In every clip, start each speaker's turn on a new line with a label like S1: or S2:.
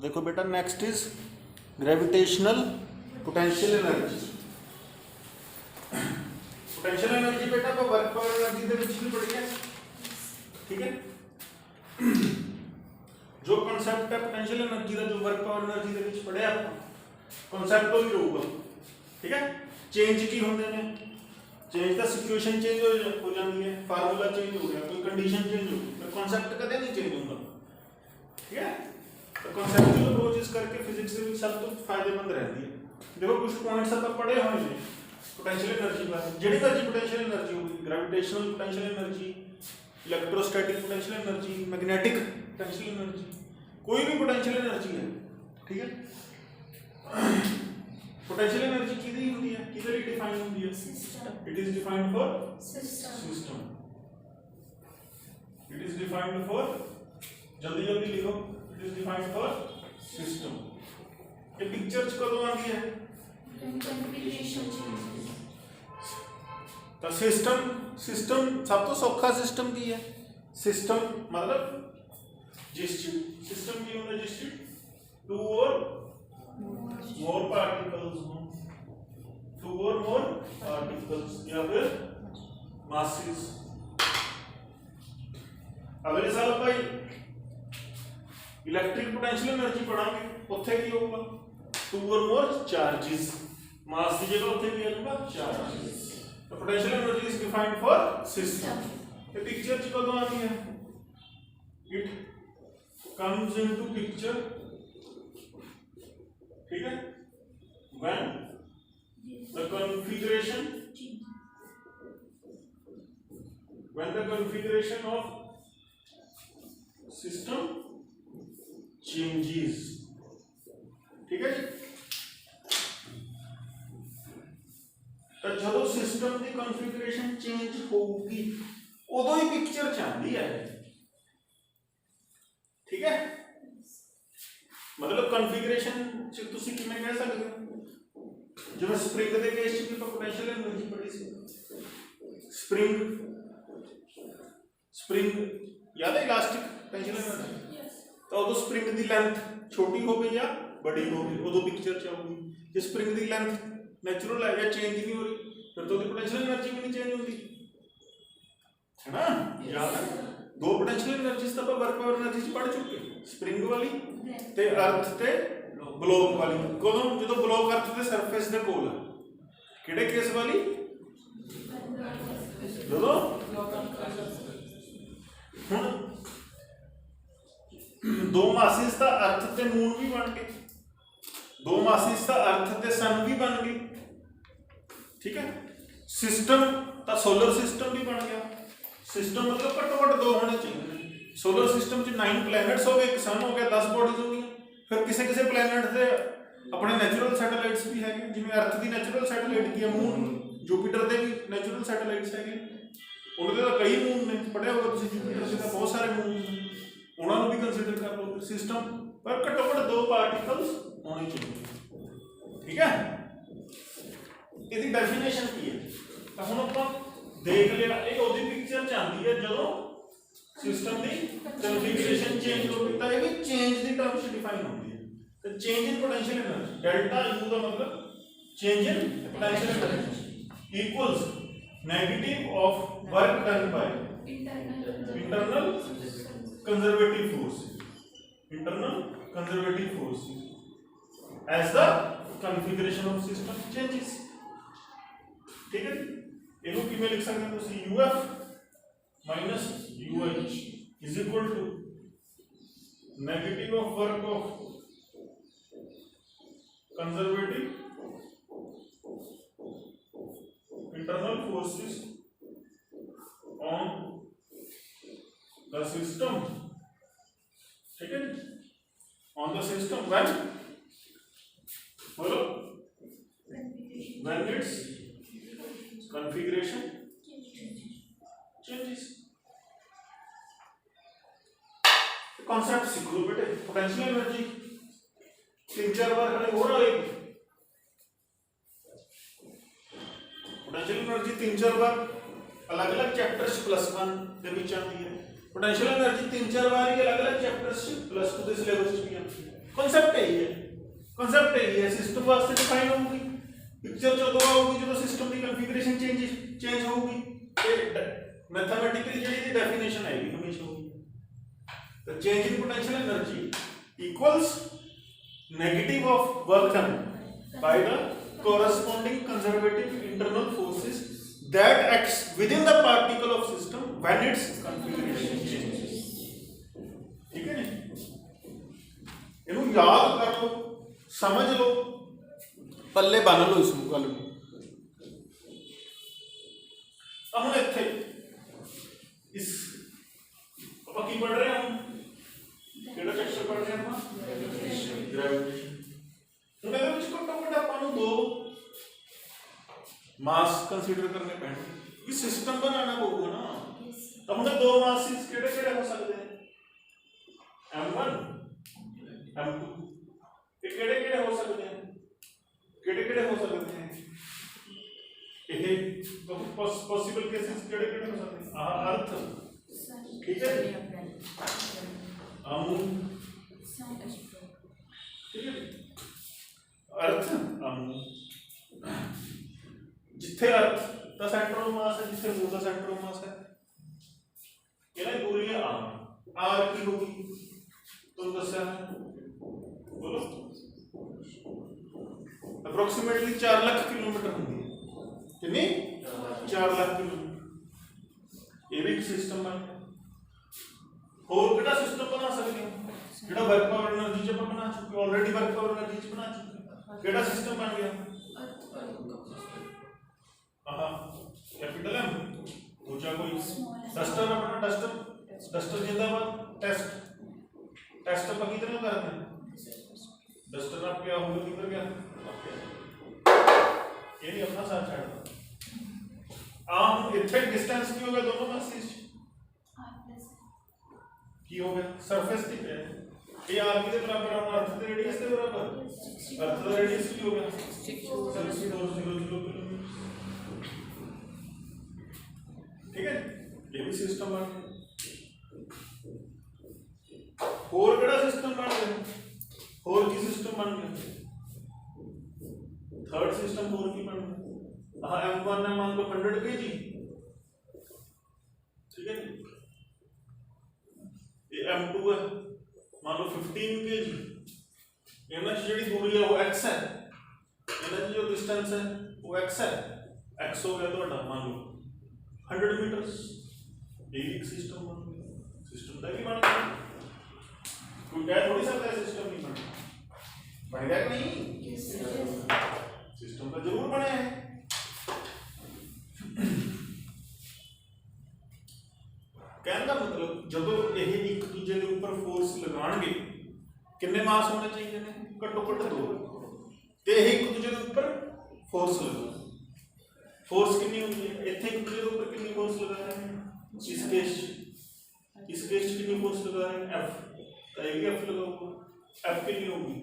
S1: देखो बेटा next is gravitational potential energy. Potential energy बेटा तो वर्क पावर एनर्जी ਦੇ ਵਿੱਚ ਵੀ ਪੜ੍ਹੀ ਹੈ, ठीक है। जो कॉन्सेप्ट है पोटेंशियल एनर्जी का, जो वर्क पावर एनर्जी ਦੇ ਵਿੱਚ ਪੜ੍ਹਿਆ ਆਪਾਂ कॉन्सेप्ट तो ही ਰਹੂਗਾ, ठीक है। चेंज की होंगे ने, चेंज का सिचुएशन चेंज हो जाती है, फार्मूला चेंज हो गया, कोई कंडीशन चेंज हो गई, पर कॉन्सेप्ट कदे नहीं चेंज होगा, ठीक है। तो कॉन्सेप्चुअल अप्रोच इस करके फिजिक्स में सब तो फायदेमंद रहती है। देखो कुछ पॉइंट्स आप पढ़े हुए हैं पोटेंशियल एनर्जी पर, जेडी एनर्जी पोटेंशियल एनर्जी होगी, gravitational potential energy, electrostatic potential energy, magnetic potential energy, कोई भी पोटेंशियल एनर्जी है, ठीक है। पोटेंशियल एनर्जी किदी होती है, किधर डिफाइन होती है, it is defined for system, it is defined for, जल्दी जल्दी लिखो, it is defined for system. ये पिक्चर्स कदों आती है, तो सिस्टम, सिस्टम सब तो सौखा सिस्टम की है, सिस्टम मतलब जिस चीज सिस्टम की होता है जिस चीज टू और मोर पार्टिकल्स हो, टू और मोर पार्टिकल्स या फिर मासेस। अगले साल भाई इलेक्ट्रिक पोटेंशियल एनर्जी पढ़ांगे, उत्थे की होगा टू और मोर चार्जेस, मास की जगह उत्थे की आएगा चार्जेस। तो potential energy is defined for system. ये पिक्चर च कदों आती है, इट कम्स इनटू पिक्चर, ठीक है, when the configuration, when the configuration of system changes, ठीक है जी। तो जो सिस्टम की कॉन्फ़िगरेशन चेंज होगी उदों ही पिक्चर चाहती है, ठीक है। मतलब कॉन्फ़िगरेशन च तुसी किवें कह सकते हो, जिवें स्प्रिंग के केस च भी पोटेंशियल एनर्जी पढ़ी सी, स्प्रिंग, स्प्रिंग याद है, इलास्टिक पोटेंशियल एनर्जी, तो उदों स्प्रिंग की लेंथ छोटी हो गई या बड़ी हो गई उदों पिक्चर च आऊगी। जे स्प्रिंग की लेंथ नेचुरल है या चेंज नहीं हो रही, फिर तो पोटेंशियल एनर्जी भी नहीं चेंज होती, है ना। याद है दो पोटेंशियल एनर्जीज तो आप वर्क पावर एनर्जी पढ़ चुके, स्प्रिंग वाली ते अर्थ ते ब्लॉक वाली। कदों जो ब्लॉक अर्थ के सरफेस के कोल है, किहड़े केस वाली, जो हुण दो मासिस का अर्थ ते मून भी बन गए, दो मासिस का अर्थ ते सन भी बन गई, ठीक है। सिस्टम का सोलर सिस्टम भी बन गया, सिस्टम मतलब घट्टो घट्ट दो होने चाहिए। सोलर सिस्टम च 9 प्लैनेट्स हो गए, एक सन हो गया, 10 बॉडीज हो गई। फिर किसी किसी प्लैनेट से अपने नेचुरल सैटेलाइट्स भी है, जिवें अर्थ की नेचुरल सैटेलाइट की है मून, जुपिटर के भी नेचुरल सैटेलाइट्स है, उन्होंने तो कई मून ने पढ़िया होगा तुसीं, जुपिटर से बहुत सारे मून ने, उन्होंने भी कंसीडर कर लो सिस्टम, पर घट्टो घट्ट दो पार्टिकल्स होने चाहिए, ठीक है। इसकी डेफिनेशन की है, तो हुण आपां देख लिया, ये ओदी पिक्चर चाहती है जो सिस्टम की कॉन्फ़िगरेशन चेंज होगी, तो ये भी चेंज की टर्म्स डिफाइन होती है। तो change in potential energy, delta U का मतलब change in potential energy equals negative of work done by internal conservative forces, internal conservative forces as the configuration of system changes, ठीक है। इनको किमें लिख सकते हैं, तो UF minus UH is equal to negative of work of conservative internal forces on the system, ठीक है, ऑन द सिस्टम व्हेन, बोलो, when it's configuration changes। Concept सीख लो बेटे, पोटेंशियल एनर्जी 3-4 बार खड़े हो रहा है, पोटेंशियल एनर्जी 3-4 बार अलग अलग चैप्टर्स +1 ਦੇ ਵਿੱਚ ਆਉਂਦੀ ਹੈ। पोटेंशियल एनर्जी 3-4 बार ही अलग अलग चैप्टर्स +2 ਦੇ सिलेबस ਵਿੱਚ भी आती है। कॉन्सेप्ट यही है, कॉन्सेप्ट यही है। सिस्टम वास्ते डिफाइन होगी, पिक्चर जो आऊगी जो सिस्टम की कॉन्फ़िगरेशन चेंज होगी, मैथमेटिकली जी डेफिनेशन आएगी हमेशा होगी। The change in potential energy equals negative of work done by the corresponding conservative internal forces that acts within the particle of system when its configuration changes। ठीक है नी, इन्हों याद कर लो, समझ लो, पल्ले बन लो इस गल को। हम इत्थे इस ਆਪਾਂ ਕੀ ਪੜ ਰਹੇ ਹਾਂ, ਕਿਹੜਾ ਚੈਪਟਰ ਪੜ ਰਹੇ ਹਾਂ, ਗ੍ਰੈਵਿਟੇਸ਼ਨ। ਹੁਣ ਇਹਦੇ ਵਿੱਚ ਘੱਟੋ ਘੱਟ ਆਪਾਂ ਨੂੰ ਦੋ ਮਾਸ ਕੰਸੀਡਰ ਕਰਨੇ ਪੈਣਗੇ, ਕਿ ਸਿਸਟਮ ਬਣਾਉਣਾ ਪਊਗਾ ਨਾ। ਤਾਂ ਹੁਣ ਦੋ ਮਾਸਿਸ ਕਿਹੜੇ ਕਿਹੜੇ ਹੋ ਸਕਦੇ ਨੇ, m1 m2, ਇਹ ਕਿਹੜੇ ਕਿਹੜੇ ਹੋ ਸਕਦੇ ਨੇ, ਕਿਹੜੇ ਕਿਹੜੇ ਹੋ ਸਕਦੇ ਨੇ, ਇਹ ਪੋਸੀਬਲ ਕੇਸਿਸ ਕਿਹੜੇ ਕਿਹੜੇ ਹੋ ਸਕਦੇ ਨੇ। ਆਹ ਅਰਥ, ठीक है, अर्थ जिथे अर्थ का सेंटर ऑफ मास है, जिथे मूल का सेंटर ऑफ मास है, ये दूरी है आर की होगी, तुम दसा बोलो अप्रोक्सीमेटली 4 लाख किलोमीटर होंगी, कितनी 4 लाख किलोमीटर। ये भी एक सिस्टम है। और कितना सिस्टम बना सकते हैं, कितना वर्क पावर एनर्जी जब बना चुके, ऑलरेडी वर्क पावर एनर्जी बना चुके, कितना सिस्टम बन गया, हां कैपिटल एम, दूसरा कोई डस्टर, अपना डस्टर जिंदाबाद, टेस्ट पर कितना करना है, डस्टर आप क्या होगा, किधर गया, ये नहीं अपना साथ छाड़। आम इतने डिस्टेंस की होगा दोनों मासिस की हो गया, सरफेस की है ये आर के बराबर है, अर्थ के रेडियस के बराबर, अर्थ का रेडियस की हो गया 6.000 किलोमीटर। ठीक है, ये भी सिस्टम बन गया। और केड़ा सिस्टम बन गया, और की सिस्टम बन गया, थर्ड सिस्टम और की बन गया। हां m1 है मान लो 100 kg, ठीक है, m2 है मान लो 15 kg, इनमें जी दूरी है वो x है, इनमें जो डिस्टेंस है वो x है, x हो गया तो मान लो 100 मीटर्स। ये एक सिस्टम बन गया, सिस्टम का भी बन गया, कोई कह थोड़ी सकता है सिस्टम नहीं बनेगा कि नहीं, सिस्टम का जरूर बने है। कहने का मतलब जब ये एक दूसरे के ऊपर फोर्स लगाएंगे, कितने मास होने चाहिए ने, घट्टो घट 2, ते एक दूसरे के ऊपर फोर्स लगा, फोर्स कितनी होती है, इतने एक दूसरे के ऊपर कितनी फोर्स लगा रहे हैं, इस केस कितनी फोर्स लगा रहे हैं, F, तो ये भी F लगा होगा, F कितनी होगी,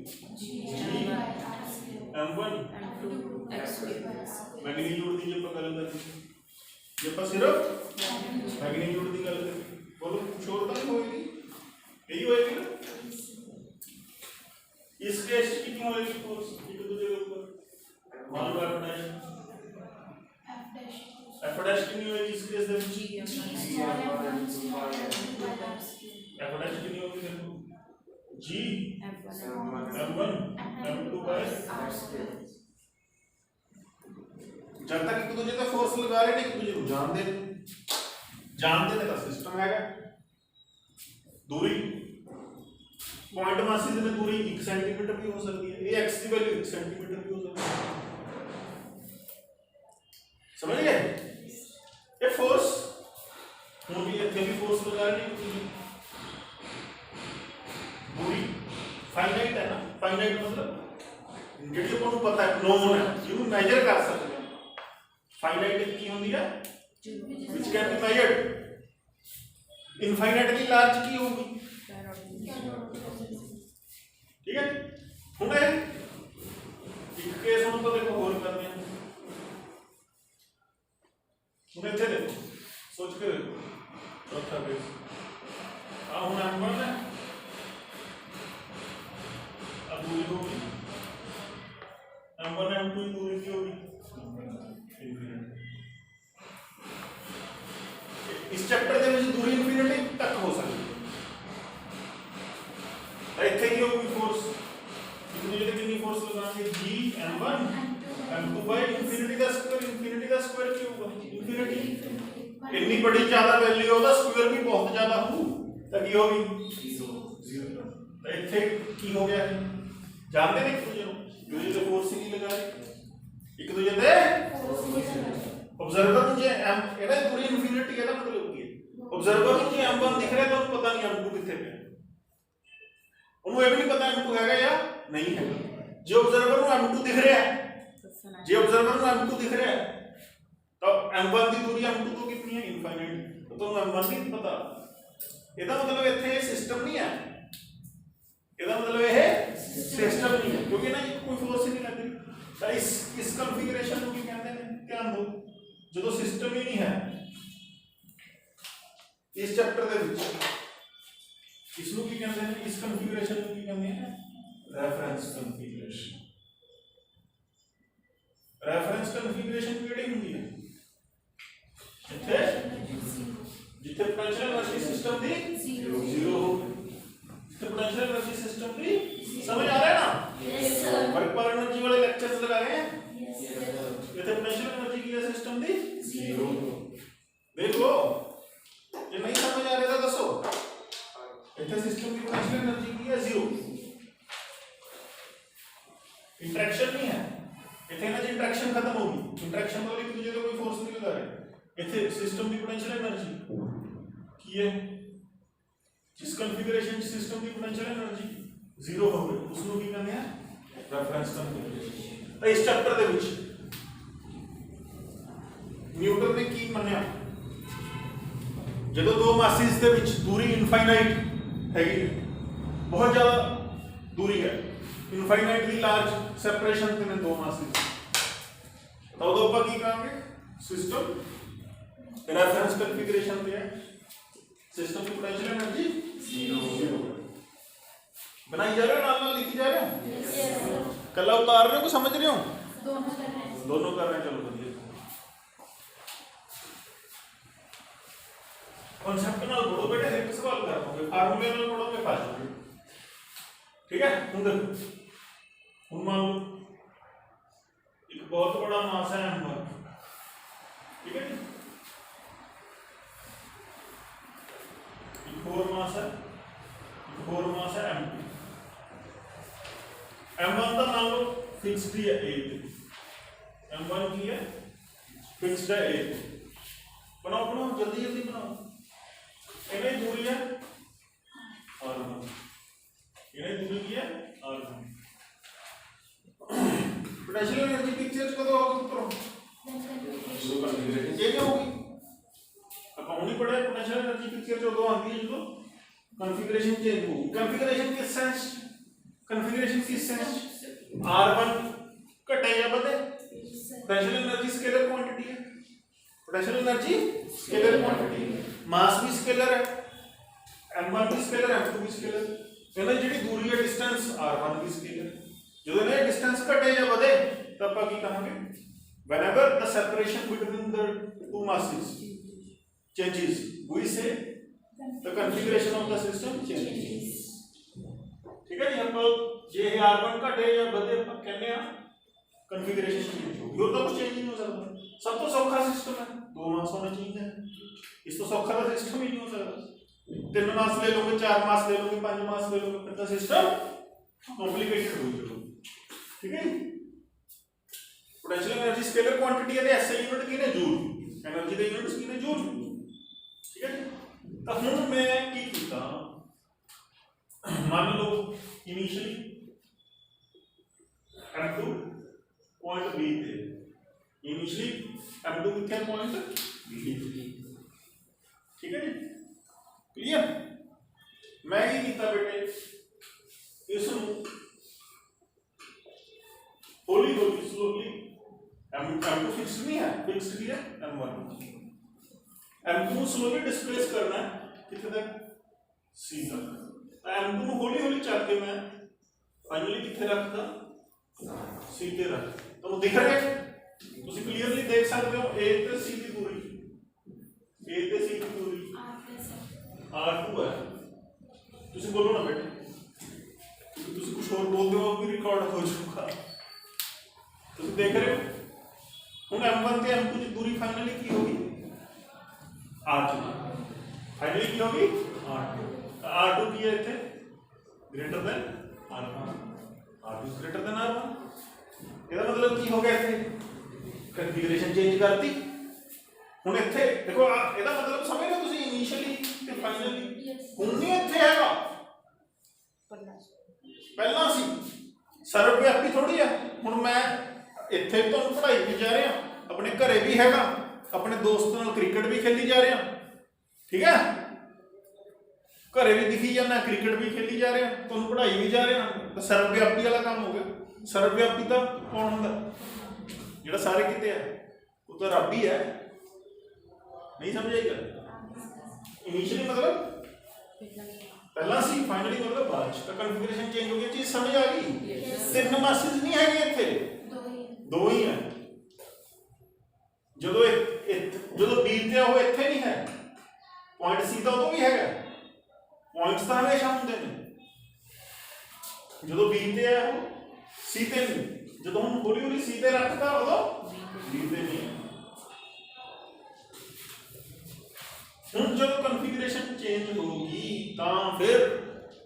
S1: m1 मैग्नीट्यूड दी जब गल कर ये पर सिर्फ मैग्नीट्यूड की गल करें, बोलो कुछ और तो नहीं होएगी, यही होएगी ना। इस केस कितनी होएगी फोर्स एक दूसरे के ऊपर, मान लो f डैश कितनी होएगी इस केस में, f डैश कितनी होगी देखो, g m1 m2 bye r²। जब तक एक दूसरे पे फोर्स लगा रहे हैं, एक दूसरे को जानते का सिस्टम है। दूरी पॉइंट मासिस में दूरी 1 सेंटीमीटर भी हो सकती है, ये x की वैल्यू 1 सेंटीमीटर भी हो सकती है, समझ गए। ये फोर्स भी इतने भी फोर्स लगा रहे हैं, दूरी फाइनाइट है ना, फाइनाइट मतलब जेडी को पता है, नोन है, जिन्हों मेजर कर सकते हैं। फाइनाइट की होती है which can be measured, infinitely large की होगी, ठीक है। हुण एक केस हम तो देखो और करते हैं, हुण इत्थे देखो सोच के देखो, चौथा केस आ हुण m1 है, की होगी फोर्स, एक दूसरे पे कितनी फोर्स लगाएंगे G m1 m2 by infinity का स्क्वायर क्या होगा इंफिनिटी। इतनी बड़ी ज्यादा वैल्यू होगा स्क्वायर भी बहुत ज्यादा हो तभी होगी 0। तो इथे की हो गया जानते हैं एक दूसरे पे फोर्स ही लगा रहे एक दूसरे पे ऑब्जर्वर ਨੂੰ ਜੇ m ਇਹਦਾ ਪੂਰੀ ਇਨਫਿਨਿਟੀ ਇਹਦਾ ਮਤਲਬ ਕੀ ਹੈ ऑब्जर्वर ਨੂੰ ਜੇ m1 ਦਿਖ ਰਿਹਾ ਤਾਂ ਉਹਨੂੰ ਪਤਾ ਨਹੀਂ m2 ਕਿੱਥੇ ਪਿਆ ਉਹਨੂੰ ਇਹ ਵੀ ਨਹੀਂ ਪਤਾ m2 ਹੈਗਾ ਜਾਂ ਨਹੀਂ ਹੈਗਾ। ਜੇ ऑब्जर्वर ਨੂੰ m2 ਦਿਖ ਰਿਹਾ ਹੈ ਜੇ ऑब्जर्वर ਨੂੰ m2 ਦਿਖ ਰਿਹਾ ਹੈ ਤਾਂ m1 ਦੀ ਦੂਰੀ m2 ਤੋਂ ਕਿੰਨੀ ਹੈ ਇਨਫਾਈਨਾਈਟ ਤਾਂ ਤੁਹਾਨੂੰ m1 ਨਹੀਂ ਪਤਾ। ਇਹਦਾ ਮਤਲਬ ਇੱਥੇ ਇਹ ਸਿਸਟਮ ਨਹੀਂ ਹੈ ਇਹਦਾ ਮਤਲਬ ਇਹ ਸਿਸਟਮ ਨਹੀਂ ਹੈ ਕਿਉਂਕਿ ਨਾ ਕੋਈ ਫੋਰਸ ਹੀ ਨਹੀਂ ਲੱਗ ਰਹੀ। ਤਾਂ ਇਸ ਕਨਫੀਗਰੇਸ਼ਨ ਨੂੰ ਕੀ ਕਹਿੰਦੇ ਨੇ ਧਿਆਨ ਦਿਓ ਜਦੋਂ ਸਿਸਟਮ ਹੀ ਨਹੀਂ ਹੈ ਇਸ ਚੈਪਟਰ ਦੇ ਵਿੱਚ ਇਸ ਨੂੰ ਕੀ ਕਹਿੰਦੇ ਨੇ ਇਸ ਕਨਫੀਗਰੇਸ਼ਨ ਨੂੰ ਕੀ ਕਹਿੰਦੇ ਨੇ ਰੈਫਰੈਂਸ ਕਨਫੀਗਰੇਸ਼ਨ। ਰੈਫਰੈਂਸ ਕਨਫੀਗਰੇਸ਼ਨ ਕਿਹੜੀ ਹੁੰਦੀ ਹੈ ਜਿੱਥੇ ਪੋਟੈਂਸ਼ੀਅਲ એનર્ਜੀ ਸਿਸਟਮ ਦੀ 0 ਹੋਵੇ ਜਿੱਥੇ ਪੋਟੈਂਸ਼ੀਅਲ એનર્ਜੀ ਸਿਸਟਮ ਦੀ समझ आ रहा है ना यस सर वर्क पर एनर्जी वाले लेक्चर्स लगा रहे हैं ये पोटेंशियल एनर्जी की है सिस्टम दी 0 देखो ये नहीं समझ आ रहा था दसो इतने सिस्टम की पोटेंशियल एनर्जी की है 0 इंटरेक्शन नहीं है इतने एनर्जी इंटरेक्शन खत्म होगी इंटरेक्शन वाली एक दूसरे को कोई फोर्स नहीं लगा रहे इतने सिस्टम की पोटेंशियल एनर्जी की है जिस कॉन्फ़िगरेशन सिस्टम की पोटेंशियल एनर्जी 0 हो गई उसको ਕੀ ਕਹਿੰਦੇ ਆ ਰੈਫਰੈਂਸ ਕਨਫੀਗਰੇਸ਼ਨ। ਤਾਂ ਇਸ ਚੈਪਟਰ ਦੇ ਵਿੱਚ ਨਿਊਟਨ ਨੇ ਕੀ ਮੰਨਿਆ ਜਦੋਂ ਦੋ ਮਾਸਿਸ ਦੇ ਵਿੱਚ ਦੂਰੀ ਇਨਫਾਈਨਾਈਟ ਹੈਗੀ ਬਹੁਤ ਜ਼ਿਆਦਾ ਦੂਰੀ ਹੈ ਇਨਫਾਈਨਾਈਟਲੀ ਲਾਰਜ ਸੈਪਰੇਸ਼ਨ ਤੇ ਨੇ ਦੋ ਮਾਸਿਸ ਤਾਂ ਉਦੋਂ ਆਪਾਂ ਕੀ ਕਰਾਂਗੇ ਸਿਸਟਮ ਰੈਫਰੈਂਸ ਕਨਫੀਗਰੇਸ਼ਨ ਤੇ ਹੈ सिस्टम की पोटेंशियल एनर्जी 0 बनाई जा रहे हो नाल लिखी जा रहे हो यस कला उतार रहे हो कि समझ रहे हो दोनों कर रहे हैं चलो बढ़िया कॉन्सेप्ट नाल पढ़ो बेटे एक सवाल कर पाओगे फार्मूले नाल पढ़ोगे फंस जाओगे ठीक है हुन देखो हुन मान लो एक बहुत बड़ा मास है m1 ठीक है फोर मास है m2 m1 का मान लो फिक्स्ड ही है 8 m1 की है फिक्स्ड है 8 बनाओ बनाओ जल्दी जल्दी बनाओ इन्हें दूरी है r1 इन्हें दूरी की है r1 पोटेंशियल एनर्जी पिक्चर कब होगा करो ये क्या होगी अब नहीं पढ़े पोटेंशियल एनर्जी पिक्चर जो दो आती है जो कॉन्फ़िगरेशन चेंज होगी कॉन्फ़िगरेशन किस सेंस r1 घटे या बढ़े पोटेंशियल एनर्जी स्केलर क्वांटिटी है पोटेंशियल एनर्जी स्केलर क्वांटिटी मास भी स्केलर है m1 भी स्केलर m2 भी स्केलर ਇਹਨਾਂ ਜਿਹੜੀ ਦੂਰੀ ਹੈ ਡਿਸਟੈਂਸ r1 ਵੀ स्केलर ਜਦੋਂ ਇਹ ਡਿਸਟੈਂਸ ਘਟੇ ਜਾਂ ਵਧੇ ਤਾਂ ਆਪਾਂ ਕੀ ਕਹਾਂਗੇ whenever the separation between the two masses changes we say the configuration of the system changes ठीक है जी हम जे r1 घटे या बढ़े ਆਪਾਂ ਕਹਿੰਦੇ ਆ configuration change होगी और तो कुछ चेंज नहीं हो सकता सब तो सौखा सिस्टम है दो मास होने चाहिए इस तो सौखा का सिस्टम ही नहीं हो सकता 3 मास ले लोगे 4 मास ले लोगे 5 मास ले लोगे फिर तो सिस्टम कॉम्प्लिकेटेड हो जाएगा ठीक है पोटेंशियल एनर्जी स्केलर क्वांटिटी है ऐसे यूनिट की ने जूल एनर्जी के यूनिट्स की ने जूल ठीक है तो हम मैं की कीता मान लो इनिशियली m2 पॉइंट b थे इनिशियली m2 कितना पॉइंट b ठीक है क्लियर मैं ही कीता बेटे इस Holi Holi slowly m2 fix नहीं है फिक्स किया m1 m2 स्लोली डिस्प्लेस करना है कितने तक c तक m2 हौली हौली चल के मैं फाइनली कितने रखता c ते रख तो दिख रहा है ਤੁਸੀਂ ਕਲੀਅਰਲੀ ਦੇਖ ਸਕਦੇ ਹੋ a ਤੇ c ਦੀ ਦੂਰੀ a ਤੇ c ਦੀ ਦੂਰੀ r2 ਹੈ ਤੁਸੀਂ ਬੋਲੋ ਨਾ ਬੇਟੇ कुछ और बोल दो भी रिकॉर्ड हो जाऊगा। तुम देख रहे हो ਹੁਣ m1 ਤੇ m2 ਦੀ ਦੂਰੀ ਫਾਈਨਲੀ ਕੀ ਹੋਗੀ 8 ਫਾਈਨਲੀ ਕੀ ਹੋਗੀ 8 r2 ਕੀ ਹੈ ਇੱਥੇ greater then r1 r2 greater then r1 ਇਹਦਾ ਮਤਲਬ ਕੀ ਹੋ ਗਿਆ ਇੱਥੇ ਕਨਫੀਗਰੇਸ਼ਨ ਚੇਂਜ ਕਰਤੀ। ਹੁਣ ਇੱਥੇ ਦੇਖੋ ਇਹਦਾ ਮਤਲਬ ਸਮਝ ਰਹੇ ਹੋ ਤੁਸੀਂ ਇਨੀਸ਼ੀਅਲੀ ਤੇ ਫਾਈਨਲੀ ਹੁਣ ਨਹੀਂ ਇੱਥੇ ਹੈਗਾ ਪਹਿਲਾਂ ਸੀ ਸਰਵਵਿਆਪੀ ਥੋੜੀ ਆ। ਹੁਣ ਮੈਂ ਇੱਥੇ ਵੀ ਤੁਹਾਨੂੰ ਪੜ੍ਹਾਈ ਵੀ ਜਾ ਰਿਹਾ ਆਪਣੇ ਘਰੇ ਵੀ ਹੈਗਾ ਆਪਣੇ ਦੋਸਤ ਨਾਲ ਕ੍ਰਿਕਟ ਵੀ ਖੇਲੀ ਜਾ ਰਿਹਾ ਠੀਕ ਹੈ ਘਰੇ ਵੀ ਦਿਖੀ ਜਾਂਦਾ ਕ੍ਰਿਕਟ ਵੀ ਖੇਲੀ ਜਾ ਰਿਹਾ ਤੁਹਾਨੂੰ ਪੜ੍ਹਾਈ ਵੀ ਜਾ ਰਿਹਾ ਤਾਂ ਸਰਵਵਿਆਪੀ ਵਾਲਾ ਕੰਮ ਹੋ ਗਿਆ। ਸਰਵਵਿਆਪੀ ਤਾਂ ਕੌਣ ਹੁੰਦਾ ਜਿਹੜਾ ਸਾਰੇ ਕਿਤੇ ਹੈ ਉਹ ਤਾਂ ਰੱਬ ਹੀ ਹੈ। नहीं समझेगा इनिशियली मतलब पहला सी फाइनली मतलब बाद का कॉन्फ़िगरेशन चेंज हो गया चीज समझ आ गई। तीन मासेस नहीं है ਇੱਥੇ दो ही है ਜਦੋਂ B ਤੇ ਉਹ ਇੱਥੇ ਨਹੀਂ ਹੈ ਪੁਆਇੰਟ C ਤਾਂ ਉਦੋਂ ਵੀ ਹੈਗਾ ਪੁਆਇੰਟਸ ਤਾਂ ਹਮੇਸ਼ਾ ਹੁੰਦੇ ਨੇ ਜਦੋਂ B ਤੇ ਹੈ ਉਹ C ਤੇ ਨਹੀਂ ਜਦੋਂ ਹੁਣ ਹੌਲੀ ਹੌਲੀ C ਤੇ ਰੱਖਦਾ ਉਦੋਂ B ਤੇ ਨਹੀਂ ਹੈ। ਹੁਣ ਜਦੋਂ ਕਨਫੀਗਰੇਸ਼ਨ ਚੇਂਜ ਹੋਗੀ ਤਾਂ ਫਿਰ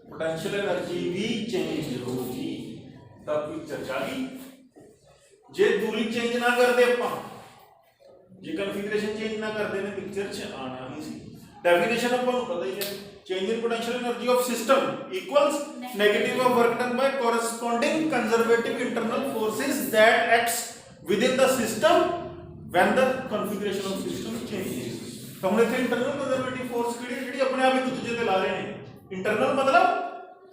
S1: पोटेंशियल एनर्जी भी चेंज होगी तब पिक्चर जागी। जे दूरी चेंज ना कर दे ਆਪਾਂ जे कन्फिगरेशन चेंज ना कर देने पिक्चर च आना नहीं सी। डेफिनेशन अपन को पता ही है change in potential energy of system equals negative of work done bye corresponding conservative internal forces that acts with in the system when the configuration of system changes. तो हम इथे इंटरनल कंजर्वेटिव फोर्स ਜਿਹੜੀ ਆਪਣੇ ਆਪ ਇੱਕ ਦੂਜੇ ਤੇ ਲਾ ਰਹੇ ਨੇ इंटरनल मतलब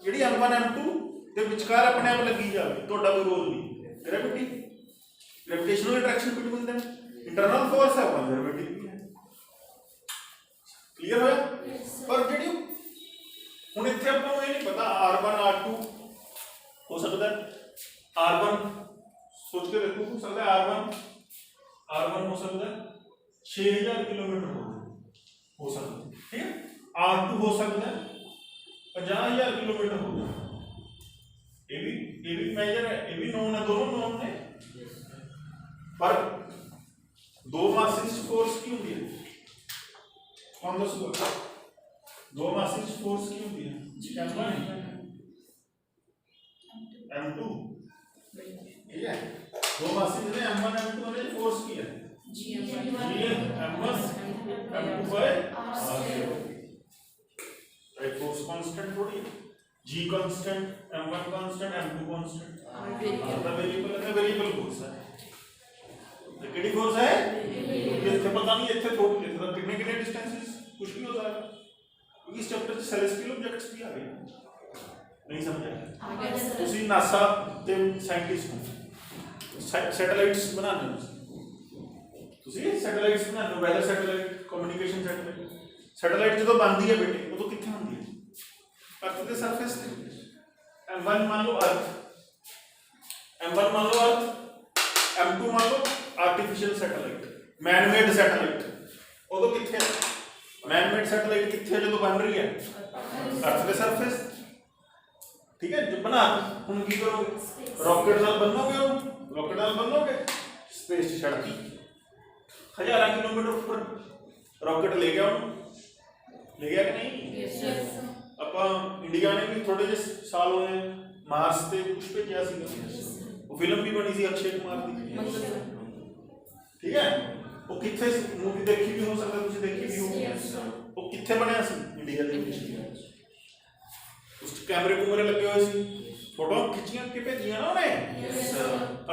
S1: ਜਿਹੜੀ m1 m2 ਦੇ ਵਿਚਕਾਰ ਆਪਣੇ ਆਪ ਲੱਗੀ ਜਾਵੇ ਤੁਹਾਡਾ ਕੋਈ ਰੋਲ ਨਹੀਂ। Gravity gravitational attraction between them internal force है कंजर्वेटिव भी है। क्लियर होया पर ਜਿਹੜੀ ਹੁਣ ਇੱਥੇ ਆਪਾਂ ਨੂੰ ਇਹ ਨਹੀਂ ਪਤਾ r1 r2 ਹੋ ਸਕਦਾ r1 सोच के देखो हो सकता है r1 हो सकता है 6000 किलोमीटर हो सकता है ठीक है। r2 हो सकता है 50,000 किलोमीटर हो गया। ये भी मेजर है ये भी नोन है दोनों नोन है पर दो मासेस फोर्स की होती है कौन दसूगा दो मासेस फोर्स की होती है m1 m2 ठीक है दो मासेस ने m1 m2 ने फोर्स किया G m1 m2 by r force constant थोड़ी g constant m1 constant m2 constant आधा वेरिएबल फोर्स है तो कितनी फोर्स है ये पता नहीं इतने थोड़ी इतना कितने डिस्टेंसेस कुछ भी हो जाएगा क्योंकि इस चैप्टर में सेलेस्टियल ऑब्जेक्ट्स भी आ गए नहीं समझा ਤੁਸੀਂ ਨਾਸਾ ਤੇ ਸਾਇੰਟਿਸਟ ਹੋ ਸੈਟੇਲਾਈਟਸ ਬਣਾਉਂਦੇ ਹੋ ਤੁਸੀਂ ਸੈਟੇਲਾਈਟਸ ਬਣਾਉਂਦੇ ਹੋ weather satellite communication satellite satellite जो बनती है बेटे वो तो कितने होती है अर्थ के सरफेस पे m1 मान लो अर्थ m1 मान लो अर्थ m2 मान लो artificial satellite man made satellite वो तो कितने मैन मेड सैटेलाइट कितने जो बन रही है अर्थ के सरफेस ठीक है जो बना हम की करोगे रॉकेट नाल बनोगे रॉकेट नाल बनोगे स्पेस छड़ती 1000 किलोमीटर ऊपर रॉकेट ले गया ले गया कि नहीं ਆਪਾਂ ਇੰਡੀਆ ਨੇ ਵੀ ਥੋੜੇ ਜਿਹੇ ਸਾਲ ਹੋਏ ਮਾਰਸ ਤੇ ਕੁਝ ਭੇਜਿਆ ਸੀ ਉਹ ਫਿਲਮ ਵੀ ਬਣੀ ਸੀ ਅਕਸ਼ੇ ਕੁਮਾਰ ਦੀ ਠੀਕ ਹੈ ਉਹ ਕਿੱਥੇ ਮੂਵੀ ਦੇਖੀ ਵੀ ਹੋ ਸਕਦਾ ਤੁਸੀਂ ਦੇਖੀ ਵੀ ਹੋਊਗੀ ਉਹ ਕਿੱਥੇ ਬਣਿਆ ਸੀ ਇੰਡੀਆ ਦੇ ਵਿੱਚ ਉਸ ਕੈਮਰੇ ਕੁਮਰੇ ਲੱਗੇ ਹੋਏ ਸੀ ਫੋਟੋ ਖਿੱਚੀਆਂ ਕਿ ਭੇਜੀਆਂ ਨਾ ਉਹਨੇ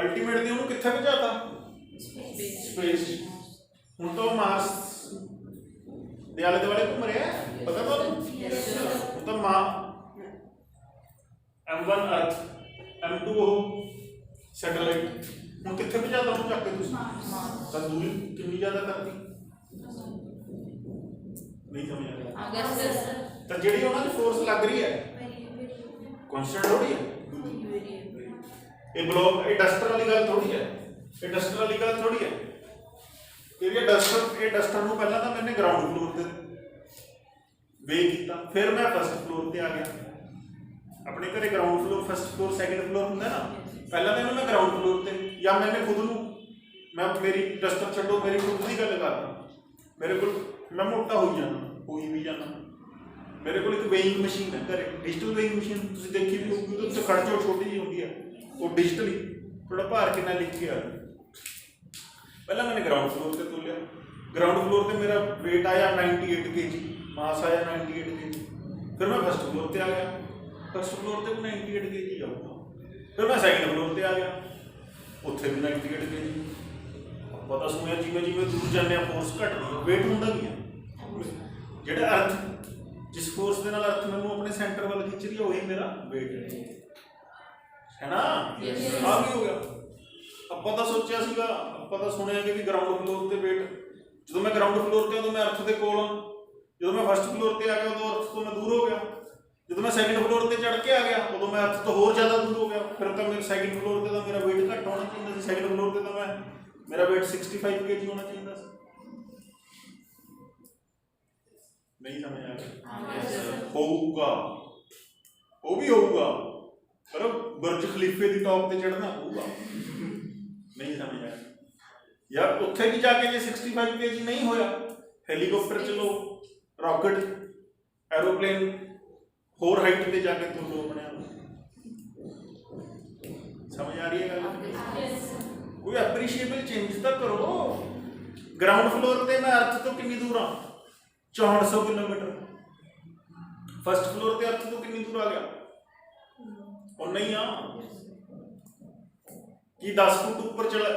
S1: ਅਲਟੀਮੇਟਲੀ ਉਹਨੂੰ ਕਿੱਥੇ ਭੇਜਾਤਾ ਸਪੇਸ ਹੁਣ ਤਾਂ ਮਾਰਸ ਦੇ ਆਲੇ ਦੁਆਲੇ ਘੁੰਮ ਰਿਹਾ ਪਤਾ ਤੁਹਾਨੂੰ ਤਾਂ ਮਾਂ m1 अर्थ m2 ਉਹ ਸੈਟੇਲਾਈਟ ਹੁਣ ਕਿੱਥੇ ਭੇਜਾਦਾ ਉਹਨੂੰ ਚੱਕ ਕੇ ਤੁਸੀਂ ਤਾਂ ਦੂਰੀ ਕਿੰਨੀ ਜ਼ਿਆਦਾ ਕਰਤੀ ਨਹੀਂ ਸਮਝ ਆ ਰਿਹਾ ਤਾਂ ਜਿਹੜੀ ਉਹਨਾਂ ਦੀ ਫੋਰਸ ਲੱਗ ਰਹੀ ਹੈ ਕਾਂਸਟੈਂਟ ਥੋੜੀ ਹੈ ਇਹ ਬਲੌਕ ਇਹ ਡਸਟਰ ਵਾਲੀ ਗੱਲ ਥੋੜੀ ਹੈ ਇਹ ਡਸਟਰ ਵਾਲੀ ਗੱਲ ਥੋੜੀ ਹੈ ਇਹ ਡਸਟਰ ਨੂੰ ਪਹਿਲਾਂ ਤਾਂ ਮੈंने ग्राउंड फ्लोर ਤੇ ਵੇ ਕੀਤਾ ਫਿਰ ਮੈਂ ਫਸਟ ਫਲੋਰ ਤੇ ਆ ਗਿਆ अपने घरे ground floor first floor second floor होंगे ना, पहला तो मैं ग्राउंड फ्लोर पर या मैंने खुद नूं मैं मेरी डस्टर छड्डो मेरी खुद की गल करदा, मेरे को मैं मोटा हो जाना हो भी जाना, मेरे को एक वेइंग मशीन है घरे, डिजिटल वेइंग मशीन तुसीं देखी भी होगी, उससे खड़चो छोटी जी होती है वो डिजिटली थोड़ा भार कितना लिख के आ गया। पहला मैंने ग्राउंड फ्लोर पर तोलिया, ग्राउंड फ्लोर पर मेरा वेट आया 98 kg, मास आया 98 kg। फिर मैं फर्स्ट फ्लोर पर आ गया, फर्स्ट फ्लोर पर 98 kg आऊगा। फिर मैं सैकेंड फ्लोर पर आ गया, उत्थे भी 98 kg। पता सुनिया जिमें जिमें दूर जाने फोर्स घटदी है, वेट होंदा भी है। जिहड़ा अर्थ जिस फोर्स के नाल अर्थ मैनूं अपने सेंटर वाल खिंच रही है वही मेरा वेट है ना। आ भी हो गया। ਆਪਾਂ ਤਾਂ ਸੋਚਿਆ ਸੀਗਾ, ਆਪਾਂ ਤਾਂ ਸੁਣਿਆ ਕਿ ਵੀ ਗਰਾਊਂਡ ਫਲੋਰ ਤੇ ਵੇਟ, ਜਦੋਂ ਮੈਂ ਗਰਾਊਂਡ ਫਲੋਰ ਤੇ ਉਦੋਂ ਮੈਂ ਅਰਥ ਦੇ ਕੋਲ ਹਾਂ, ਜਦੋਂ ਮੈਂ ਫਸਟ ਫਲੋਰ ਤੇ ਆ ਗਿਆ ਉਦੋਂ ਅਰਥ ਤੋਂ ਮੈਂ ਦੂਰ ਹੋ ਗਿਆ, ਜਦੋਂ ਮੈਂ ਸੈਕਿੰਡ ਫਲੋਰ ਤੇ ਚੜ੍ਹ ਕੇ ਆ ਗਿਆ ਉਦੋਂ ਮੈਂ ਅਰਥ ਤੋਂ ਹੋਰ ਜ਼ਿਆਦਾ ਦੂਰ ਹੋ ਗਿਆ। ਫਿਰ ਤਾਂ ਮੇਰੇ ਸੈਕਿੰਡ ਫਲੋਰ ਤੇ ਤਾਂ ਮੇਰਾ ਵੇਟ ਘੱਟ ਹੋਣਾ ਚਾਹੀਦਾ ਸੀ, ਸੈਕਿੰਡ ਫਲੋਰ ਤੇ ਤਾਂ ਮੇਰਾ ਵੇਟ 65 kg ਹੋਣਾ ਚਾਹੀਦਾ ਸੀ। नहीं समझ आ रहा होगा, वो भी होगा, पर बुर्ज खलीफे की टॉप पे चढ़ना होगा। नहीं समझ आ रहा यार, उत्थे भी जाके जे 65 kg नहीं होया, हेलीकॉप्टर चलो, रॉकेट, एरोप्लेन, होर हाइट पे जाके तुम लो अपने आप। समझ आ रही है गल? कोई एप्रीशिएबल चेंज तो करो। ग्राउंड फ्लोर पे मैं अर्थ तो कितनी दूर हाँ, 6400 किलोमीटर। फर्स्ट फ्लोर पे अर्थ तो कितनी दूर आ गया, और नहीं आ कि 10 फुट ऊपर चला,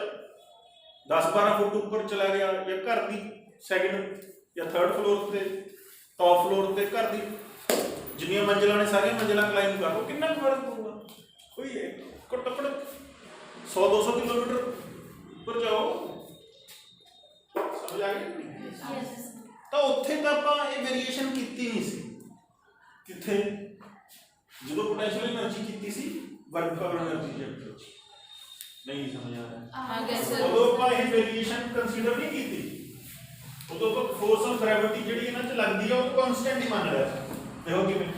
S1: 10-12 फुट ऊपर चला गया, या घर की सैकेंड या थर्ड फ्लोर से टॉप फ्लोर से घर की जिन्नियां मंजिलां ने सारियां मंजिलां क्लाइंब कर लो, कितना फर्क होगा? कोई घट्टो घट्ट 100-200 किलोमीटर ऊपर जाओ। समझ आ गई? तो उत्थे तो आप वेरीएशन की नहीं सी, किथे जो पोटेंशियल एनर्जी की सी वर्क पर एनर्जी चैप्टर नहीं समझ आ रहा, उदों आप ये वेरीएशन कंसीडर नहीं की, उदों आप फोर्स ऑफ ग्रेविटी जिहड़ी इन्हां च लगदी है वो कांस्टेंट ही मान लिया। देखो किवें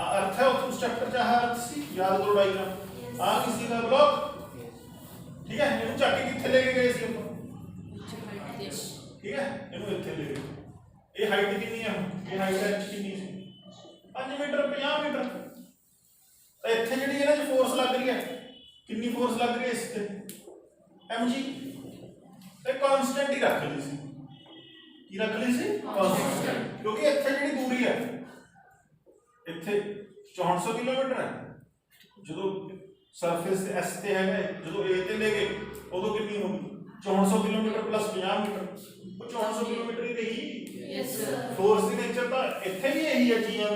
S1: अर्थ है उस चैप्टर च अर्थ सी, याद करो डायग्राम आ किसी का ब्लॉक, ठीक है, इहनूं चक के किथे लेके गए सी ਆਪਾਂ, ठीक है, इहनूं इत्थे ले गए। ये हाइट कितनी है, ये हाइट h कितनी सी 5 मीटर 50 मीटर। तो इत्थे जिहड़ी इहनां च फोर्स लग रही है, कितनी फोर्स लग रही है इस ते mg, ते कांस्टेंट ही रख ली सी, की रख ली सी कांस्टेंट, क्योंकि इत्थे जिहड़ी दूरी है इत्थे 6400 किलोमीटर है, जो सरफेस s ते है, जो a ते ले गए उदों कितनी होगी 6400 किलोमीटर प्लस 50 मीटर, 6400 किलोमीटर ही रही। फोर्स की नेचर तो इत्थे भी यही है, g/r,